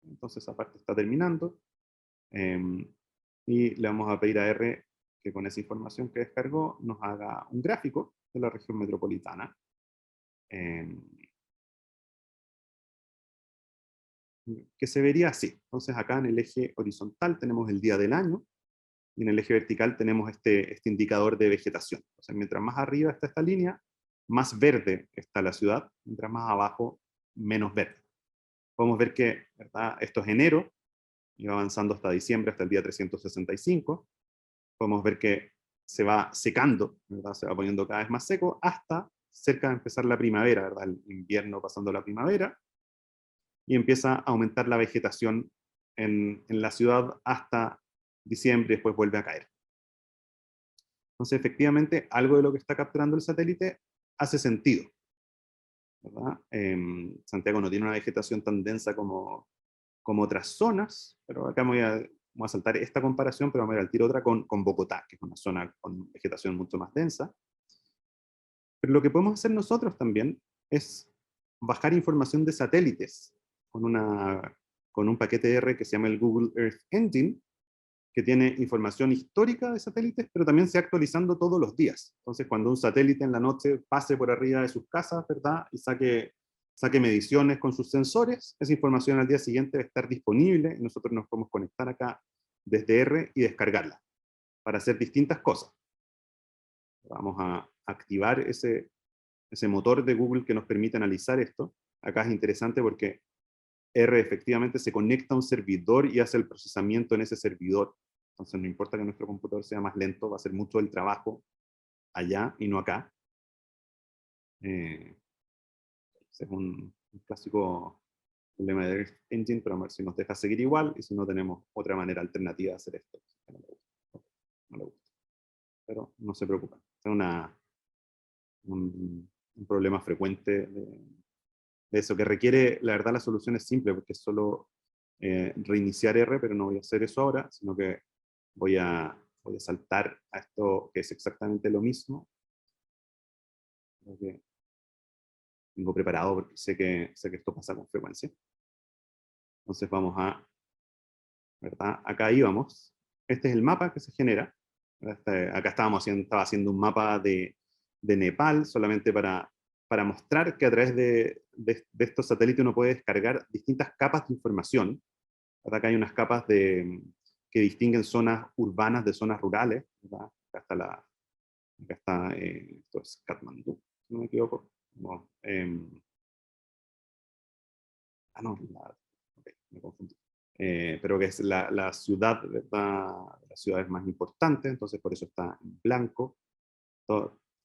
[SPEAKER 2] Entonces esa parte está terminando, y le vamos a pedir a R que con esa información que descargó nos haga un gráfico de la región metropolitana. Que se vería así. Entonces acá en el eje horizontal tenemos el día del año, y en el eje vertical tenemos este indicador de vegetación. O sea, mientras más arriba está esta línea, más verde está la ciudad, mientras más abajo, menos verde. Podemos ver que, ¿verdad? Esto es enero, y va avanzando hasta diciembre, hasta el día 365. Podemos ver que se va secando, ¿verdad? Se va poniendo cada vez más seco, hasta cerca de empezar la primavera, ¿verdad? El invierno pasando la primavera, y empieza a aumentar la vegetación en la ciudad hasta diciembre, y después vuelve a caer. Entonces, efectivamente, algo de lo que está capturando el satélite hace sentido, ¿verdad? Santiago no tiene una vegetación tan densa como otras zonas, pero acá voy a saltar esta comparación, pero vamos a ir al tiro otra con Bogotá, que es una zona con vegetación mucho más densa. Pero lo que podemos hacer nosotros también es bajar información de satélites con un paquete R que se llama el Google Earth Engine, que tiene información histórica de satélites, pero también se va actualizando todos los días. Entonces, cuando un satélite en la noche pase por arriba de sus casas, ¿verdad? Y saque mediciones con sus sensores, esa información al día siguiente va a estar disponible, y nosotros nos podemos conectar acá desde R y descargarla para hacer distintas cosas. Vamos a activar ese motor de Google que nos permite analizar esto. Acá es interesante porque R efectivamente se conecta a un servidor y hace el procesamiento en ese servidor. Entonces no importa que nuestro computador sea más lento, va a hacer mucho del trabajo allá y no acá. Ese es un clásico problema de Earth Engine, pero a ver si nos deja seguir igual, y si no tenemos otra manera alternativa de hacer esto. No le gusta. Pero no se preocupen. Es un problema frecuente de eso, que requiere, la verdad la solución es simple, porque es solo reiniciar R, pero no voy a hacer eso ahora, sino que voy a saltar a esto que es exactamente lo mismo. Lo que tengo preparado porque sé que esto pasa con frecuencia. Entonces vamos a, ¿verdad? Acá íbamos. Este es el mapa que se genera. Acá estaba haciendo un mapa de Nepal, solamente para mostrar que a través de estos satélites uno puede descargar distintas capas de información. Acá hay unas capas que distinguen zonas urbanas de zonas rurales, ¿verdad? Acá está esto es Katmandú, si no me equivoco. No, no, okay, me confundí. Pero que es la ciudad, ¿verdad? La ciudad es más importante, entonces por eso está en blanco.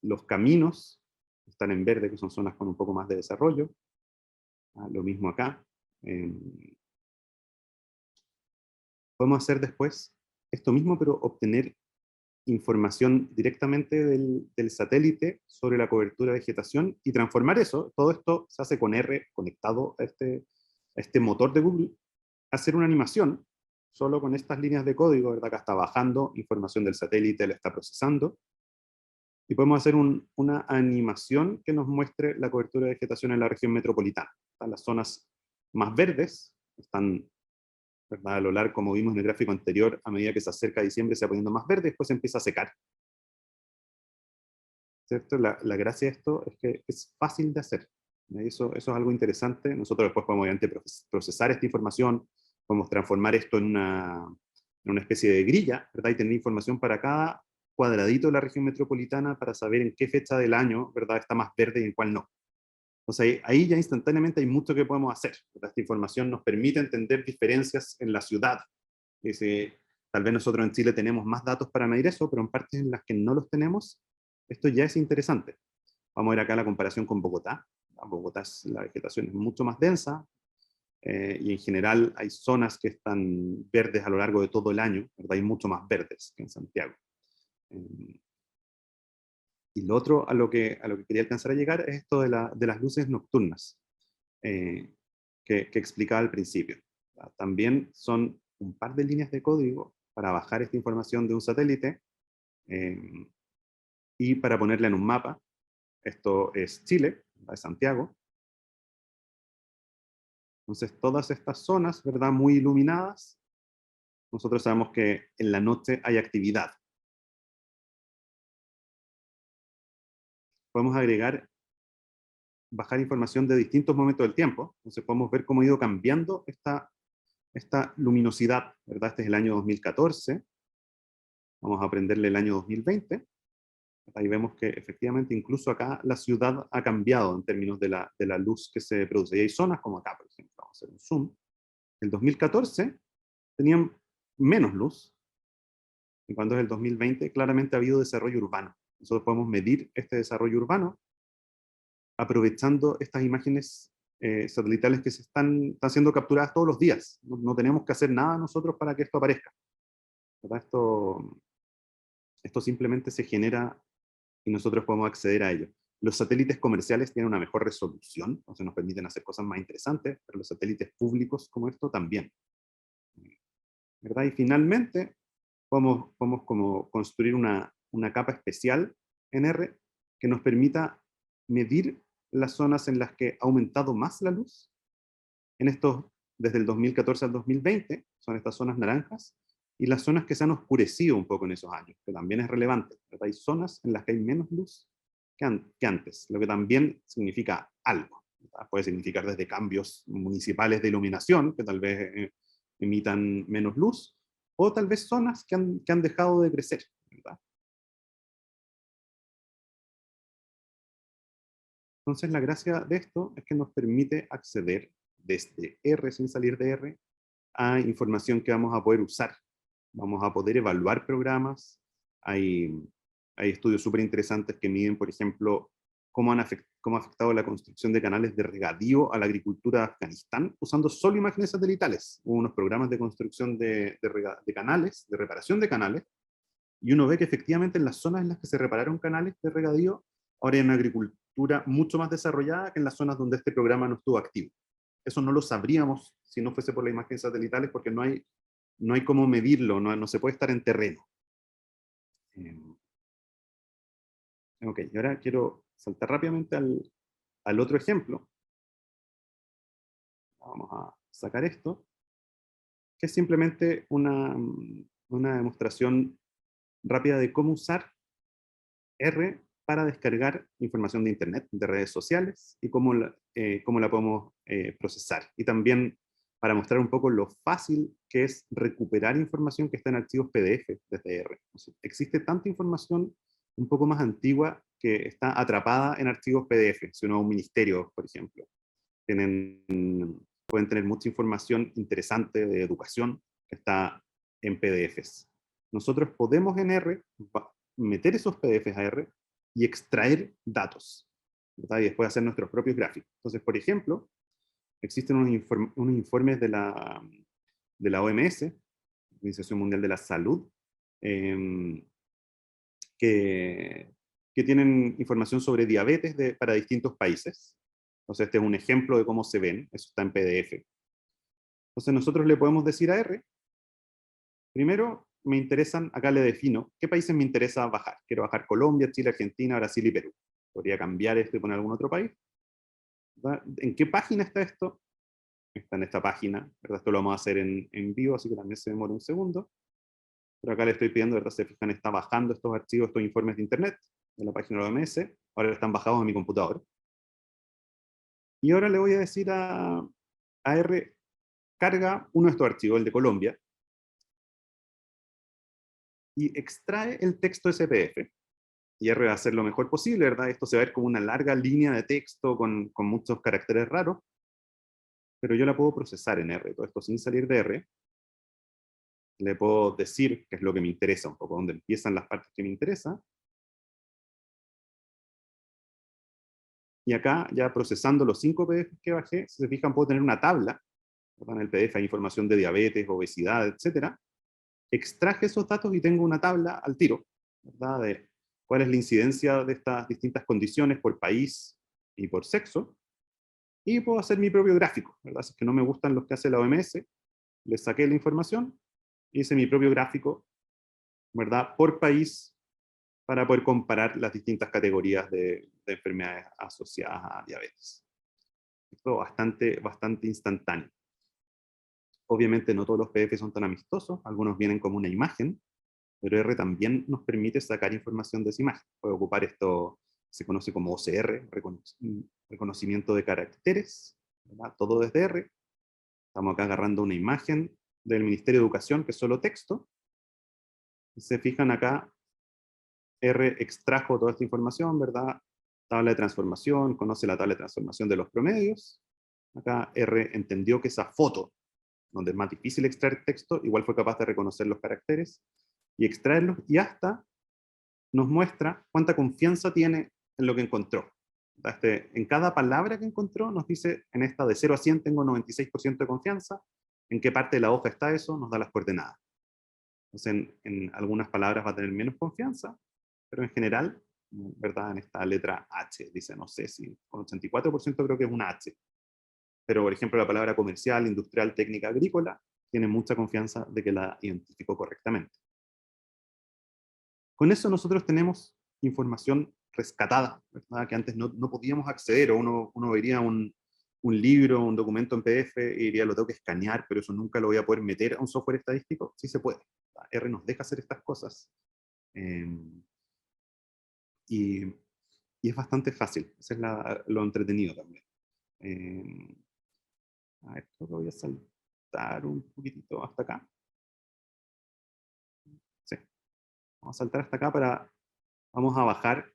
[SPEAKER 2] Los caminos están en verde, que son zonas con un poco más de desarrollo. Lo mismo acá. Podemos hacer después esto mismo, pero obtener información directamente del satélite sobre la cobertura de vegetación y transformar eso. Todo esto se hace con R conectado a este motor de Google, hacer una animación solo con estas líneas de código, ¿verdad? Acá está bajando información del satélite, la está procesando, y podemos hacer una animación que nos muestre la cobertura de vegetación en la región metropolitana. Las zonas más verdes están ¿verdad? A lo largo, como vimos en el gráfico anterior, a medida que se acerca diciembre se va poniendo más verde, después se empieza a secar. ¿Cierto? La gracia de esto es que es fácil de hacer. Eso es algo interesante. Nosotros después podemos obviamente procesar esta información, podemos transformar esto en una especie de grilla, ¿verdad? Y tener información para cada cuadradito de la región metropolitana para saber en qué fecha del año, ¿verdad?, está más verde y en cuál no. Entonces ahí ya instantáneamente hay mucho que podemos hacer, ¿verdad? Esta información nos permite entender diferencias en la ciudad. Tal vez nosotros en Chile tenemos más datos para medir eso, pero en partes en las que no los tenemos, esto ya es interesante. Vamos a ver acá la comparación con Bogotá. En Bogotá la vegetación es mucho más densa, y en general hay zonas que están verdes a lo largo de todo el año, ¿verdad? Hay mucho más verdes que en Santiago. Y lo otro a lo que quería alcanzar a llegar es esto de las luces nocturnas, que explicaba al principio. También son un par de líneas de código para bajar esta información de un satélite y para ponerla en un mapa. Esto es Chile, es Santiago. Entonces todas estas zonas, ¿verdad?, muy iluminadas, nosotros sabemos que en la noche hay actividad. Podemos agregar, bajar información de distintos momentos del tiempo. Entonces podemos ver cómo ha ido cambiando esta luminosidad, ¿verdad? Este es el año 2014. Vamos a aprenderle el año 2020. Ahí vemos que efectivamente incluso acá la ciudad ha cambiado en términos de la luz que se produce. Y hay zonas como acá, por ejemplo, vamos a hacer un zoom. El 2014 tenían menos luz, y cuando es el 2020 claramente ha habido desarrollo urbano. Nosotros podemos medir este desarrollo urbano aprovechando estas imágenes satelitales que están siendo capturadas todos los días. No tenemos que hacer nada nosotros para que esto aparezca, ¿verdad? Esto simplemente se genera y nosotros podemos acceder a ello. Los satélites comerciales tienen una mejor resolución, entonces nos permiten hacer cosas más interesantes, pero los satélites públicos como esto también, ¿verdad? Y finalmente podemos como construir una capa especial en R que nos permita medir las zonas en las que ha aumentado más la luz. En estos, desde el 2014 al 2020, son estas zonas naranjas, y las zonas que se han oscurecido un poco en esos años, que también es relevante. Hay zonas en las que hay menos luz que antes, lo que también significa algo. Puede significar desde cambios municipales de iluminación, que tal vez emitan menos luz, o tal vez zonas que han dejado de crecer, ¿verdad? Entonces la gracia de esto es que nos permite acceder desde R, sin salir de R, a información que vamos a poder usar. Vamos a poder evaluar programas. Hay estudios súper interesantes que miden, por ejemplo, cómo ha afectado la construcción de canales de regadío a la agricultura de Afganistán, usando solo imágenes satelitales. Hubo unos programas de construcción de canales, de reparación de canales, y uno ve que efectivamente en las zonas en las que se repararon canales de regadío, ahora hay una agricultura mucho más desarrollada que en las zonas donde este programa no estuvo activo. Eso no lo sabríamos si no fuese por las imágenes satelitales, porque no hay cómo medirlo, no se puede estar en terreno. Ok, y ahora quiero saltar rápidamente al otro ejemplo. Vamos a sacar esto, que es simplemente una demostración rápida de cómo usar R para descargar información de Internet, de redes sociales, y cómo la podemos procesar. Y también para mostrar un poco lo fácil que es recuperar información que está en archivos PDF desde R. O sea, existe tanta información un poco más antigua que está atrapada en archivos PDF. Si uno va a un ministerio, por ejemplo, pueden tener mucha información interesante de educación que está en PDFs. Nosotros podemos en R meter esos PDFs a R y extraer datos, ¿verdad? Y después hacer nuestros propios gráficos. Entonces, por ejemplo, existen unos informes de la OMS, Organización Mundial de la Salud, que tienen información sobre diabetes para distintos países. Entonces, este es un ejemplo de cómo se ven, eso está en PDF. Entonces, nosotros le podemos decir a R, primero, me interesan, acá le defino, ¿qué países me interesa bajar? Quiero bajar Colombia, Chile, Argentina, Brasil y Perú. Podría cambiar esto y poner algún otro país, ¿verdad? ¿En qué página está esto? está en esta página, ¿verdad? Esto lo vamos a hacer en vivo, así que también se demora un segundo. Pero acá le estoy pidiendo, ¿verdad? Se fijan, está bajando estos archivos, estos informes de internet, de la página de la OMS. Ahora están bajados en mi computador. Y ahora le voy a decir a R, carga uno de estos archivos, el de Colombia, y extrae el texto SPF. Y R va a hacer lo mejor posible, ¿verdad? Esto se va a ver como una larga línea de texto con muchos caracteres raros, pero yo la puedo procesar en R, todo esto sin salir de R. Le puedo decir qué es lo que me interesa, un poco dónde empiezan las partes que me interesan. Y acá, ya procesando los 5 PDFs que bajé, si se fijan, puedo tener una tabla, ¿verdad? En el PDF hay información de diabetes, obesidad, etc. Extraje esos datos y tengo una tabla al tiro, ¿verdad? De cuál es la incidencia de estas distintas condiciones por país y por sexo. Y puedo hacer mi propio gráfico, ¿verdad? Si es que no me gustan los que hace la OMS, le saqué la información, hice mi propio gráfico, ¿verdad? Por país, para poder comparar las distintas categorías de enfermedades asociadas a diabetes. Esto bastante instantáneo. Obviamente no todos los PDF son tan amistosos, algunos vienen como una imagen, pero R también nos permite sacar información de esa imagen. Puede ocupar esto, se conoce como OCR, reconocimiento de caracteres, ¿verdad? Todo desde R. Estamos acá agarrando una imagen del Ministerio de Educación, que es solo texto. Y se fijan acá, R extrajo toda esta información, ¿verdad? Tabla de transformación, conoce la tabla de transformación de los promedios. Acá R entendió que esa foto, donde es más difícil extraer texto, igual fue capaz de reconocer los caracteres y extraerlos, y hasta nos muestra cuánta confianza tiene en lo que encontró. En cada palabra que encontró nos dice, en esta de 0 a 100 tengo 96% de confianza, en qué parte de la hoja está eso, nos da las coordenadas. Entonces, en algunas palabras va a tener menos confianza, pero en general, ¿verdad? En esta letra H, dice, no sé si con 84% creo que es una H. Pero, por ejemplo, la palabra comercial, industrial, técnica, agrícola, tiene mucha confianza de que la identificó correctamente. Con eso nosotros tenemos información rescatada, ¿verdad? Que antes no podíamos acceder, o uno vería un libro, un documento en PDF, y diría, lo tengo que escanear, pero eso nunca lo voy a poder meter a un software estadístico. Sí se puede. R nos deja hacer estas cosas. Y es bastante fácil. Eso es lo entretenido también. A ver, lo voy a saltar un poquitito hasta acá. Sí. Vamos a saltar hasta acá vamos a bajar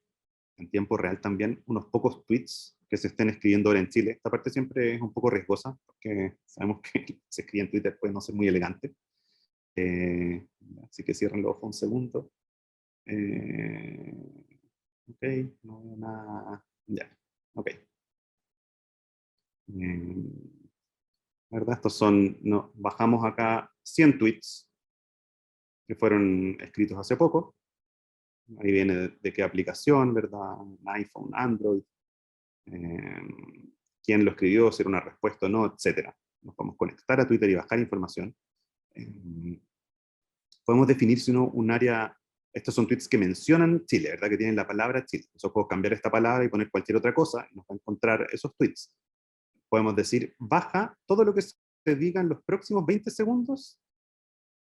[SPEAKER 2] en tiempo real también unos pocos tweets que se estén escribiendo ahora en Chile. Esta parte siempre es un poco riesgosa, porque sabemos que se escribe en Twitter puede no ser muy elegante. Así que cierren los ojos un segundo. Ok, no veo nada. Ya, ok. ¿Verdad? Estos son, no, bajamos acá 100 tweets que fueron escritos hace poco. Ahí viene de qué aplicación, ¿verdad? iPhone, Android, quién lo escribió, si era una respuesta o no, etc. Nos podemos conectar a Twitter y bajar información. Podemos definir si un área, estos son tweets que mencionan Chile, ¿verdad? Que tienen la palabra Chile. Yo puedo cambiar esta palabra y poner cualquier otra cosa y nos va a encontrar esos tweets. Podemos decir, baja todo lo que se diga en los próximos 20 segundos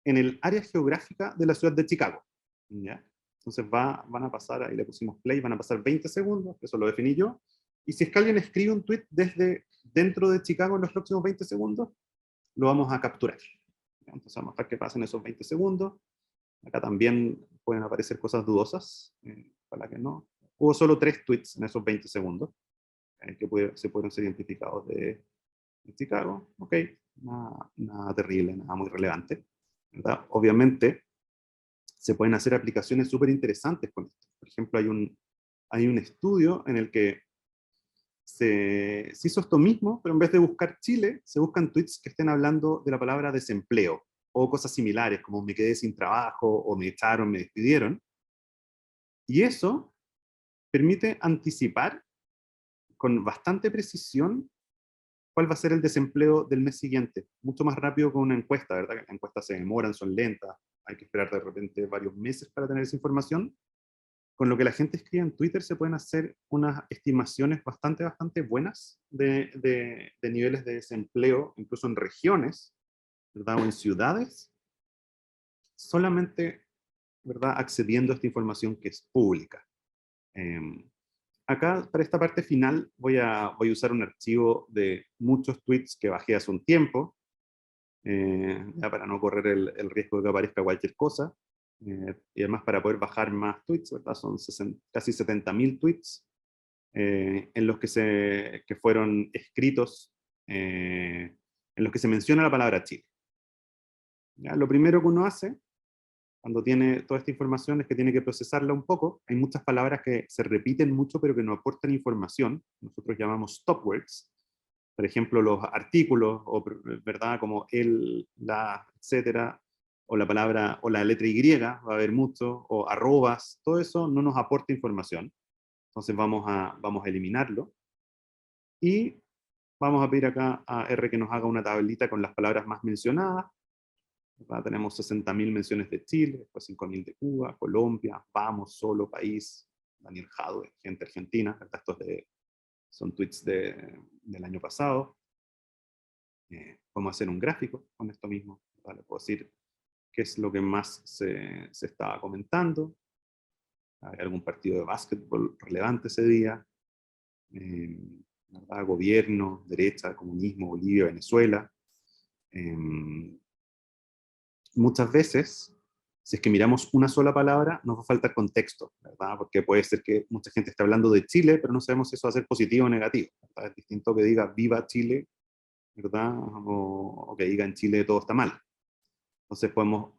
[SPEAKER 2] en el área geográfica de la ciudad de Chicago. ¿Ya? Entonces van a pasar, ahí le pusimos play, van a pasar 20 segundos, eso lo definí yo, y si es que alguien escribe un tweet desde dentro de Chicago en los próximos 20 segundos, lo vamos a capturar. Entonces vamos a dejar que pasen esos 20 segundos. Acá también pueden aparecer cosas dudosas, para que no. Hubo solo 3 tweets en esos 20 segundos, que se pueden ser identificados de Chicago. Ok, nada terrible, nada muy relevante, ¿verdad? Obviamente, se pueden hacer aplicaciones súper interesantes con esto. Por ejemplo, hay un estudio en el que se hizo esto mismo, pero en vez de buscar Chile, se buscan tweets que estén hablando de la palabra desempleo, o cosas similares, como me quedé sin trabajo, o me echaron, me despidieron. Y eso permite anticipar con bastante precisión cuál va a ser el desempleo del mes siguiente, mucho más rápido que una encuesta, ¿verdad? Las encuestas se demoran, son lentas, hay que esperar de repente varios meses para tener esa información. con lo que la gente escribe en Twitter se pueden hacer unas estimaciones bastante buenas de niveles de desempleo, incluso en regiones, ¿verdad? O en ciudades, solamente, ¿verdad? Accediendo a esta información que es pública. Acá, para esta parte final, voy a usar un archivo de muchos tweets que bajé hace un tiempo, ya para no correr el riesgo de que aparezca cualquier cosa, y además para poder bajar más tweets, ¿verdad? Son casi 70.000 tweets en los que fueron escritos, en los que se menciona la palabra Chile. ¿Ya? Lo primero que uno hace cuando tiene toda esta información es que tiene que procesarla un poco. Hay muchas palabras que se repiten mucho pero que no aportan información. Nosotros llamamos stop words. Por ejemplo, los artículos, o, ¿verdad? Como el, la, etcétera, o la palabra, o la letra Y, va a haber mucho, o arrobas, todo eso no nos aporta información. Entonces vamos a eliminarlo. Y vamos a pedir acá a R que nos haga una tablita con las palabras más mencionadas. ¿Verdad? Tenemos 60.000 menciones de Chile, después 5.000 de Cuba, Colombia, Vamos, Solo, País, Daniel Jadwe, gente argentina, ¿verdad? Estos son tweets del año pasado. Podemos hacer un gráfico con esto mismo, ¿verdad? Le puedo decir qué es lo que más se estaba comentando. Hay algún partido de básquetbol relevante ese día. ¿Verdad? Gobierno, derecha, comunismo, Bolivia, Venezuela. Muchas veces, si es que miramos una sola palabra, nos va a faltar contexto, ¿verdad? Porque puede ser que mucha gente esté hablando de Chile, pero no sabemos si eso va a ser positivo o negativo, ¿verdad? Es distinto que diga viva Chile, ¿verdad? O que diga en Chile todo está mal. Entonces podemos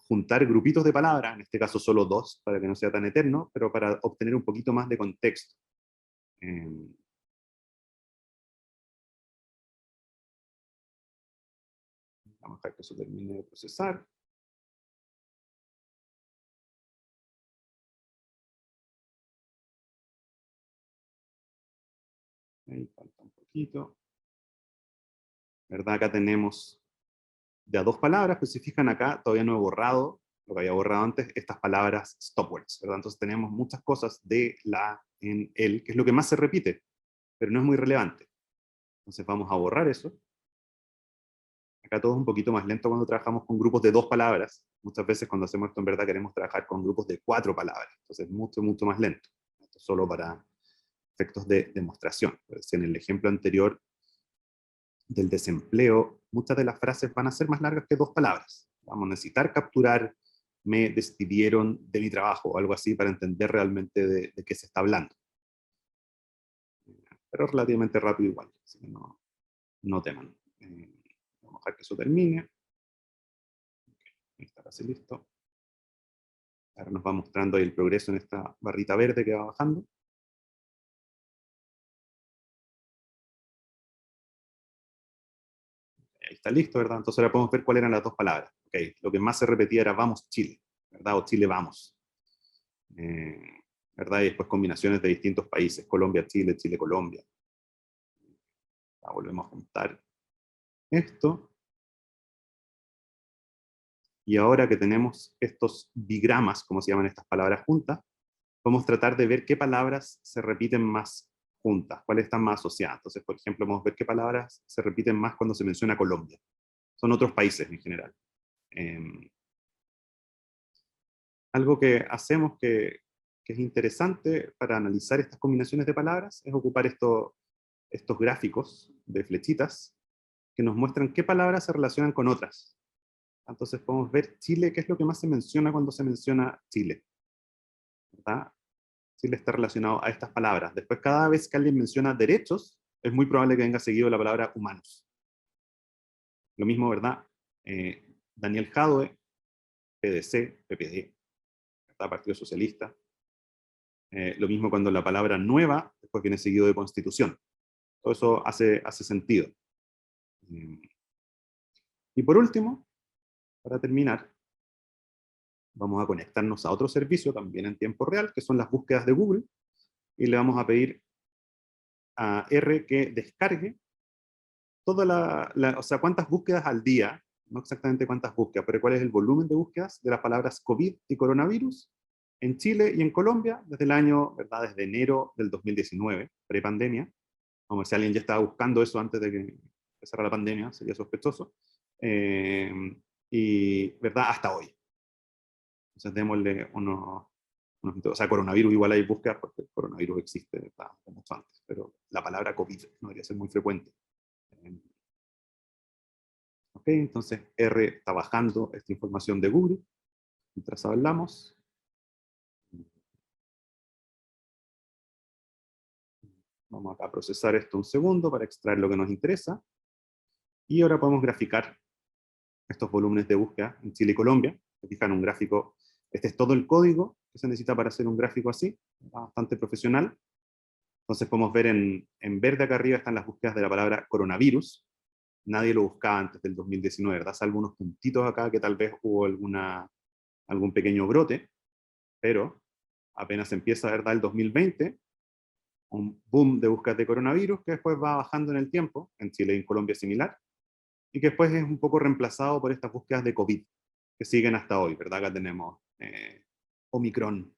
[SPEAKER 2] juntar grupitos de palabras, en este caso solo dos, para que no sea tan eterno, pero para obtener un poquito más de contexto. Vamos a dejar que eso termine de procesar. Ahí falta un poquito. ¿Verdad? Acá tenemos de a dos palabras, pues si fijan acá, todavía no he borrado, lo que había borrado antes, estas palabras stop words, ¿verdad? Entonces tenemos muchas cosas de la, en, el, que es lo que más se repite, pero no es muy relevante. Entonces vamos a borrar eso. Acá todo es un poquito más lento cuando trabajamos con grupos de dos palabras. Muchas veces cuando hacemos esto en verdad queremos trabajar con grupos de 4 palabras. Entonces es mucho más lento. Esto es solo para efectos de demostración. Pues en el ejemplo anterior del desempleo, muchas de las frases van a ser más largas que 2 palabras. Vamos a necesitar capturar me despidieron de mi trabajo, o algo así, para entender realmente de qué se está hablando. Pero relativamente rápido igual, así que no teman. Vamos a dejar que eso termine. Ahí está casi listo. Ahora nos va mostrando ahí el progreso en esta barrita verde que va bajando. Ahí está listo, ¿verdad? Entonces ahora podemos ver cuáles eran las 2 palabras. Okay. Lo que más se repetía era vamos Chile, ¿verdad? O Chile vamos. ¿Verdad? Y después combinaciones de distintos países, Colombia, Chile, Chile, Colombia. Volvemos a juntar esto. Y ahora que tenemos estos bigramas, como se llaman estas palabras juntas, podemos tratar de ver qué palabras se repiten más juntas, cuáles están más asociadas. Entonces, por ejemplo, vamos a ver qué palabras se repiten más cuando se menciona Colombia. Son otros países en general. Algo que hacemos que es interesante para analizar estas combinaciones de palabras es ocupar estos gráficos de flechitas que nos muestran qué palabras se relacionan con otras. Entonces podemos ver Chile, qué es lo que más se menciona cuando se menciona Chile, ¿verdad? Chile está relacionado a estas palabras. Después, cada vez que alguien menciona derechos, es muy probable que venga seguido la palabra humanos. Lo mismo, ¿verdad? Daniel Jadwe, PDC, PPD, ¿verdad? Partido Socialista. Lo mismo cuando la palabra nueva, después viene seguido de constitución. Todo eso hace sentido. Y por último, para terminar, vamos a conectarnos a otro servicio también en tiempo real, que son las búsquedas de Google, y le vamos a pedir a R que descargue toda o sea, cuántas búsquedas al día, no exactamente cuántas búsquedas, pero cuál es el volumen de búsquedas de las palabras COVID y coronavirus En Chile y en Colombia, desde el año, ¿verdad? Desde enero del 2019, pre-pandemia. Vamos a ver si alguien ya estaba buscando eso antes de que empezara la pandemia, sería sospechoso. Y, ¿verdad? Hasta hoy. Entonces démosle o sea, coronavirus igual hay búsquedas porque el coronavirus existe ¿verdad? Mucho antes, pero la palabra COVID no debería ser muy frecuente. Ok, entonces R está bajando esta información de Google, mientras hablamos. Vamos acá a procesar esto un segundo para extraer lo que nos interesa. Y ahora podemos graficar estos volúmenes de búsqueda en Chile y Colombia. Se fijan un gráfico, este es todo el código que se necesita para hacer un gráfico así, bastante profesional. Entonces podemos ver en verde acá arriba están las búsquedas de la palabra coronavirus. Nadie lo buscaba antes del 2019, ¿verdad? Salvo unos puntitos acá que tal vez hubo algún pequeño brote, pero apenas empieza, ¿verdad? El 2020, un boom de búsquedas de coronavirus que después va bajando en el tiempo, en Chile y en Colombia es similar, y que después es un poco reemplazado por estas búsquedas de COVID, que siguen hasta hoy, ¿verdad? Acá tenemos Omicron,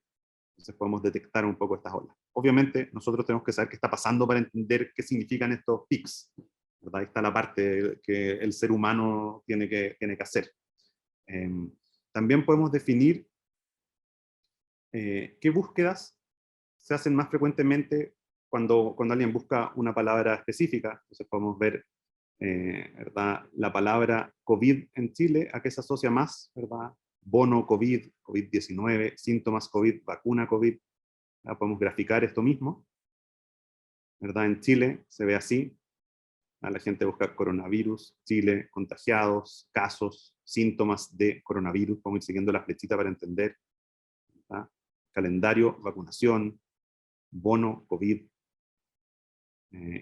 [SPEAKER 2] entonces podemos detectar un poco estas olas. Obviamente nosotros tenemos que saber qué está pasando para entender qué significan estos pics, ¿verdad? Ahí está la parte que el ser humano tiene que hacer. También podemos definir qué búsquedas se hacen más frecuentemente cuando alguien busca una palabra específica. Entonces podemos ver ¿verdad? La palabra COVID en Chile, ¿a qué se asocia más? ¿Verdad? Bono COVID, COVID-19, síntomas COVID, vacuna COVID. ¿Verdad? Podemos graficar esto mismo. ¿Verdad? En Chile se ve así. La gente busca coronavirus, Chile, contagiados, casos, síntomas de coronavirus. Podemos ir siguiendo la flechita para entender. ¿Verdad? Calendario, vacunación, bono, COVID.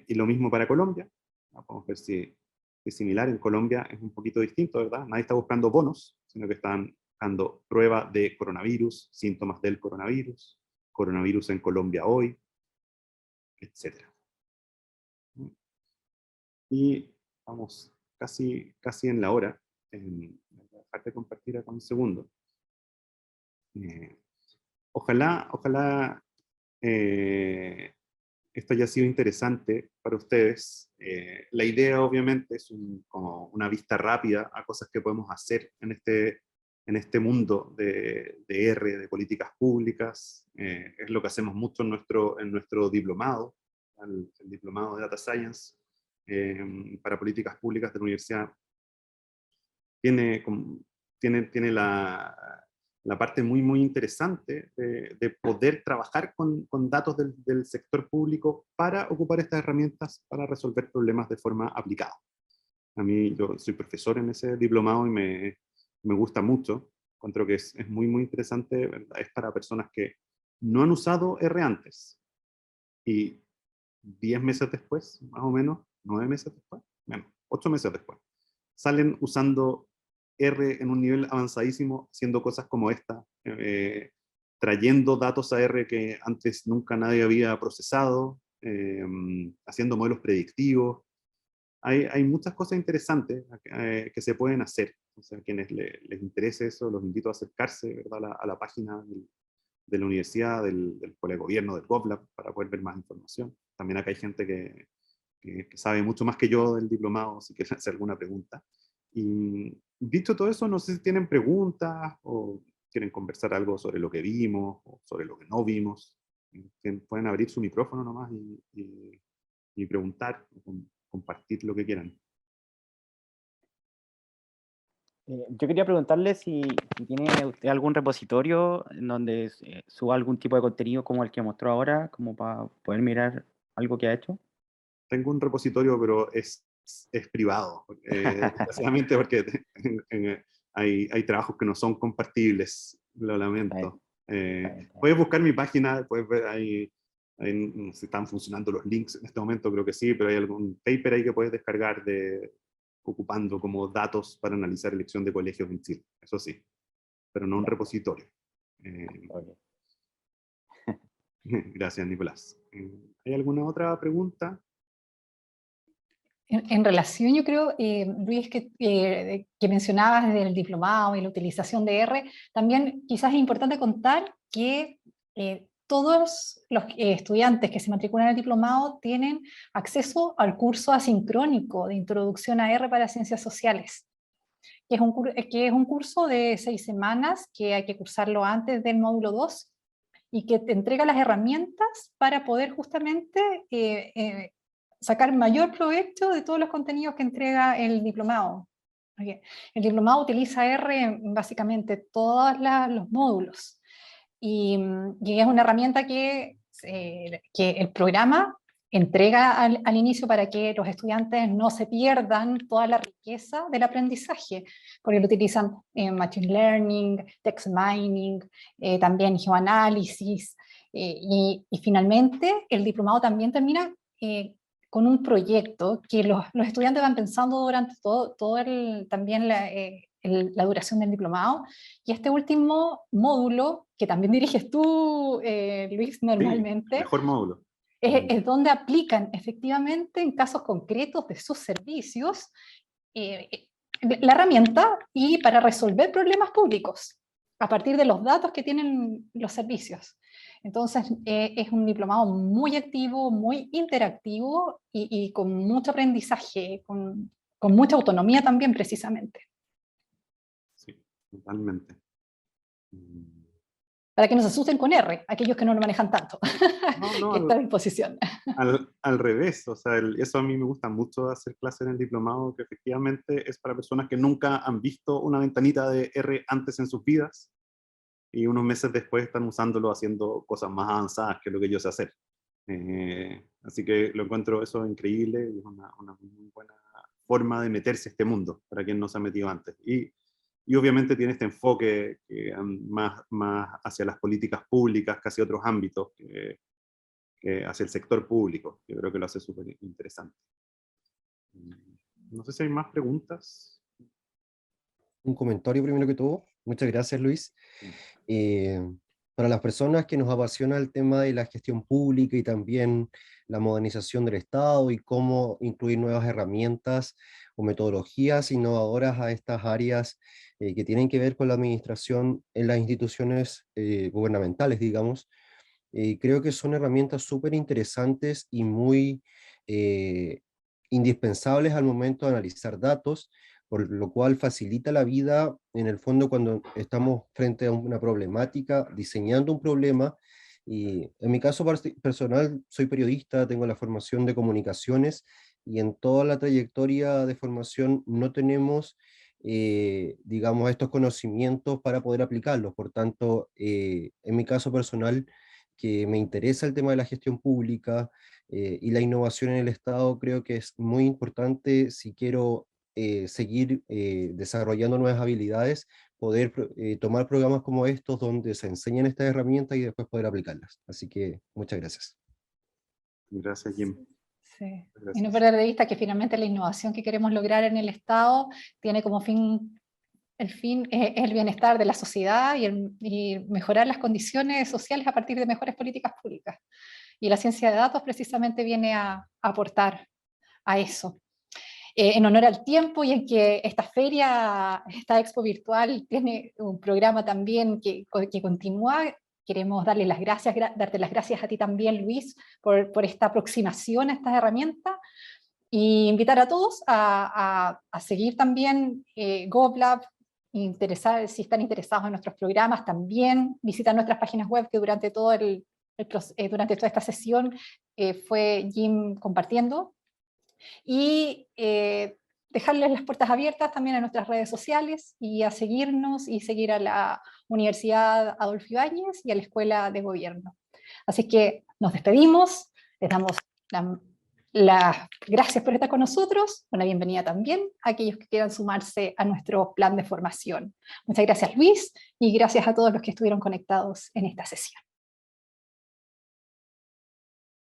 [SPEAKER 2] Y lo mismo para Colombia. Vamos a ver si es similar. En Colombia es un poquito distinto, ¿verdad? Nadie está buscando bonos, sino que están buscando prueba de coronavirus, síntomas del coronavirus, coronavirus en Colombia hoy, etc. Y vamos casi en la hora. Voy a dejar de compartir acá un segundo. Ojalá esto haya sido interesante para ustedes. La idea obviamente es como una vista rápida a cosas que podemos hacer en este mundo de R, de políticas públicas. Es lo que hacemos mucho en nuestro diplomado, el diplomado de Data Science para políticas públicas de la universidad. Tiene la parte muy interesante de poder trabajar con datos del sector público para ocupar estas herramientas para resolver problemas de forma aplicada. Yo soy profesor en ese diplomado y me gusta mucho. Encuentro que es muy interesante, ¿verdad? Es para personas que no han usado R antes. Y 10 meses después, más o menos, 9 meses después, bueno, 8 meses después, salen usando R en un nivel avanzadísimo, haciendo cosas como esta, trayendo datos a R que antes nunca nadie había procesado, haciendo modelos predictivos. Hay muchas cosas interesantes que se pueden hacer. O sea, a quienes les interese eso, los invito a acercarse, ¿verdad? A la página de la universidad, del Colegio de Gobierno, del GovLab, para poder ver más información. También acá hay gente que sabe mucho más que yo del diplomado, si quieren hacer alguna pregunta. Y dicho todo eso, no sé si tienen preguntas o quieren conversar algo sobre lo que vimos o sobre lo que no vimos. Pueden abrir su micrófono nomás y preguntar, compartir lo que quieran.
[SPEAKER 3] Yo quería preguntarle si tiene usted algún repositorio en donde suba algún tipo de contenido como el que mostró ahora, como para poder mirar algo que ha hecho.
[SPEAKER 2] Tengo un repositorio, pero es privado, desgraciadamente porque hay trabajos que no son compartibles, lo lamento. Puedes buscar mi página, puedes ver ahí, no sé si están funcionando los links en este momento, creo que sí, pero hay algún paper ahí que puedes descargar ocupando como datos para analizar elección de colegios en Chile, eso sí, pero no un repositorio. Gracias, Nicolás. ¿Hay alguna otra pregunta?
[SPEAKER 1] En relación, yo creo, Luis, que mencionabas desde el diplomado y la utilización de R, también quizás es importante contar que todos los estudiantes que se matriculan en el diplomado tienen acceso al curso asincrónico de Introducción a R para Ciencias Sociales, que es un curso de 6 semanas que hay que cursarlo antes del módulo 2 y que te entrega las herramientas para poder justamente sacar mayor provecho de todos los contenidos que entrega el diplomado. El diplomado utiliza R en básicamente todos los módulos, y es una herramienta que el programa entrega al inicio para que los estudiantes no se pierdan toda la riqueza del aprendizaje, porque lo utilizan en Machine Learning, Text Mining, también geoanálisis, y finalmente el diplomado también termina con un proyecto que los estudiantes van pensando durante también la duración del diplomado, y este último módulo, que también diriges tú, Luis, normalmente,
[SPEAKER 2] sí, mejor módulo.
[SPEAKER 1] Es donde aplican efectivamente en casos concretos de sus servicios la herramienta y para resolver problemas públicos a partir de los datos que tienen los servicios. Entonces es un diplomado muy activo, muy interactivo y con mucho aprendizaje, con mucha autonomía también precisamente.
[SPEAKER 2] Sí, totalmente.
[SPEAKER 1] Para que no se asusten con R, aquellos que no lo manejan tanto,
[SPEAKER 2] No,
[SPEAKER 1] que está a disposición.
[SPEAKER 2] Al revés, o sea, eso a mí me gusta mucho hacer clases en el diplomado, que efectivamente es para personas que nunca han visto una ventanita de R antes en sus vidas, y unos meses después están usándolo haciendo cosas más avanzadas que lo que yo sé hacer. Así que lo encuentro eso increíble, y es una muy buena forma de meterse a este mundo, para quien no se ha metido antes. Y obviamente tiene este enfoque más hacia las políticas públicas que hacia otros ámbitos, que hacia el sector público. Yo creo que lo hace súper interesante. No sé si hay más preguntas.
[SPEAKER 4] Un comentario primero que todo. Muchas gracias, Luis. Para las personas que nos apasiona el tema de la gestión pública y también la modernización del Estado y cómo incluir nuevas herramientas o metodologías innovadoras a estas áreas que tienen que ver con la administración en las instituciones gubernamentales, digamos, creo que son herramientas súper interesantes y muy indispensables al momento de analizar datos, por lo cual facilita la vida en el fondo cuando estamos frente a una problemática, diseñando un problema. Y en mi caso personal, soy periodista, tengo la formación de comunicaciones, y en toda la trayectoria de formación no tenemos, digamos, estos conocimientos para poder aplicarlos. Por tanto, en mi caso personal, que me interesa el tema de la gestión pública y la innovación en el Estado, creo que es muy importante si quiero seguir desarrollando nuevas habilidades, poder tomar programas como estos donde se enseñan estas herramientas y después poder aplicarlas. Así que muchas gracias.
[SPEAKER 2] Gracias, Jim.
[SPEAKER 1] Sí.
[SPEAKER 2] Gracias.
[SPEAKER 1] Y no perder de vista que finalmente la innovación que queremos lograr en el Estado tiene como fin, es el bienestar de la sociedad y mejorar las condiciones sociales a partir de mejores políticas públicas. Y la ciencia de datos precisamente viene a aportar a eso. En honor al tiempo y en que esta feria, esta expo virtual, tiene un programa también que continúa, queremos darte las gracias a ti también, Luis, por esta aproximación a estas herramientas, y invitar a todos a seguir también GovLab, si están interesados en nuestros programas, también visitar nuestras páginas web, que durante toda esta sesión fue Jim compartiendo, y dejarles las puertas abiertas también a nuestras redes sociales y a seguirnos y seguir a la Universidad Adolfo Ibáñez y a la Escuela de Gobierno. Así que nos despedimos, les damos las gracias por estar con nosotros, una bienvenida también a aquellos que quieran sumarse a nuestro plan de formación. Muchas gracias, Luis, y gracias a todos los que estuvieron conectados en esta sesión.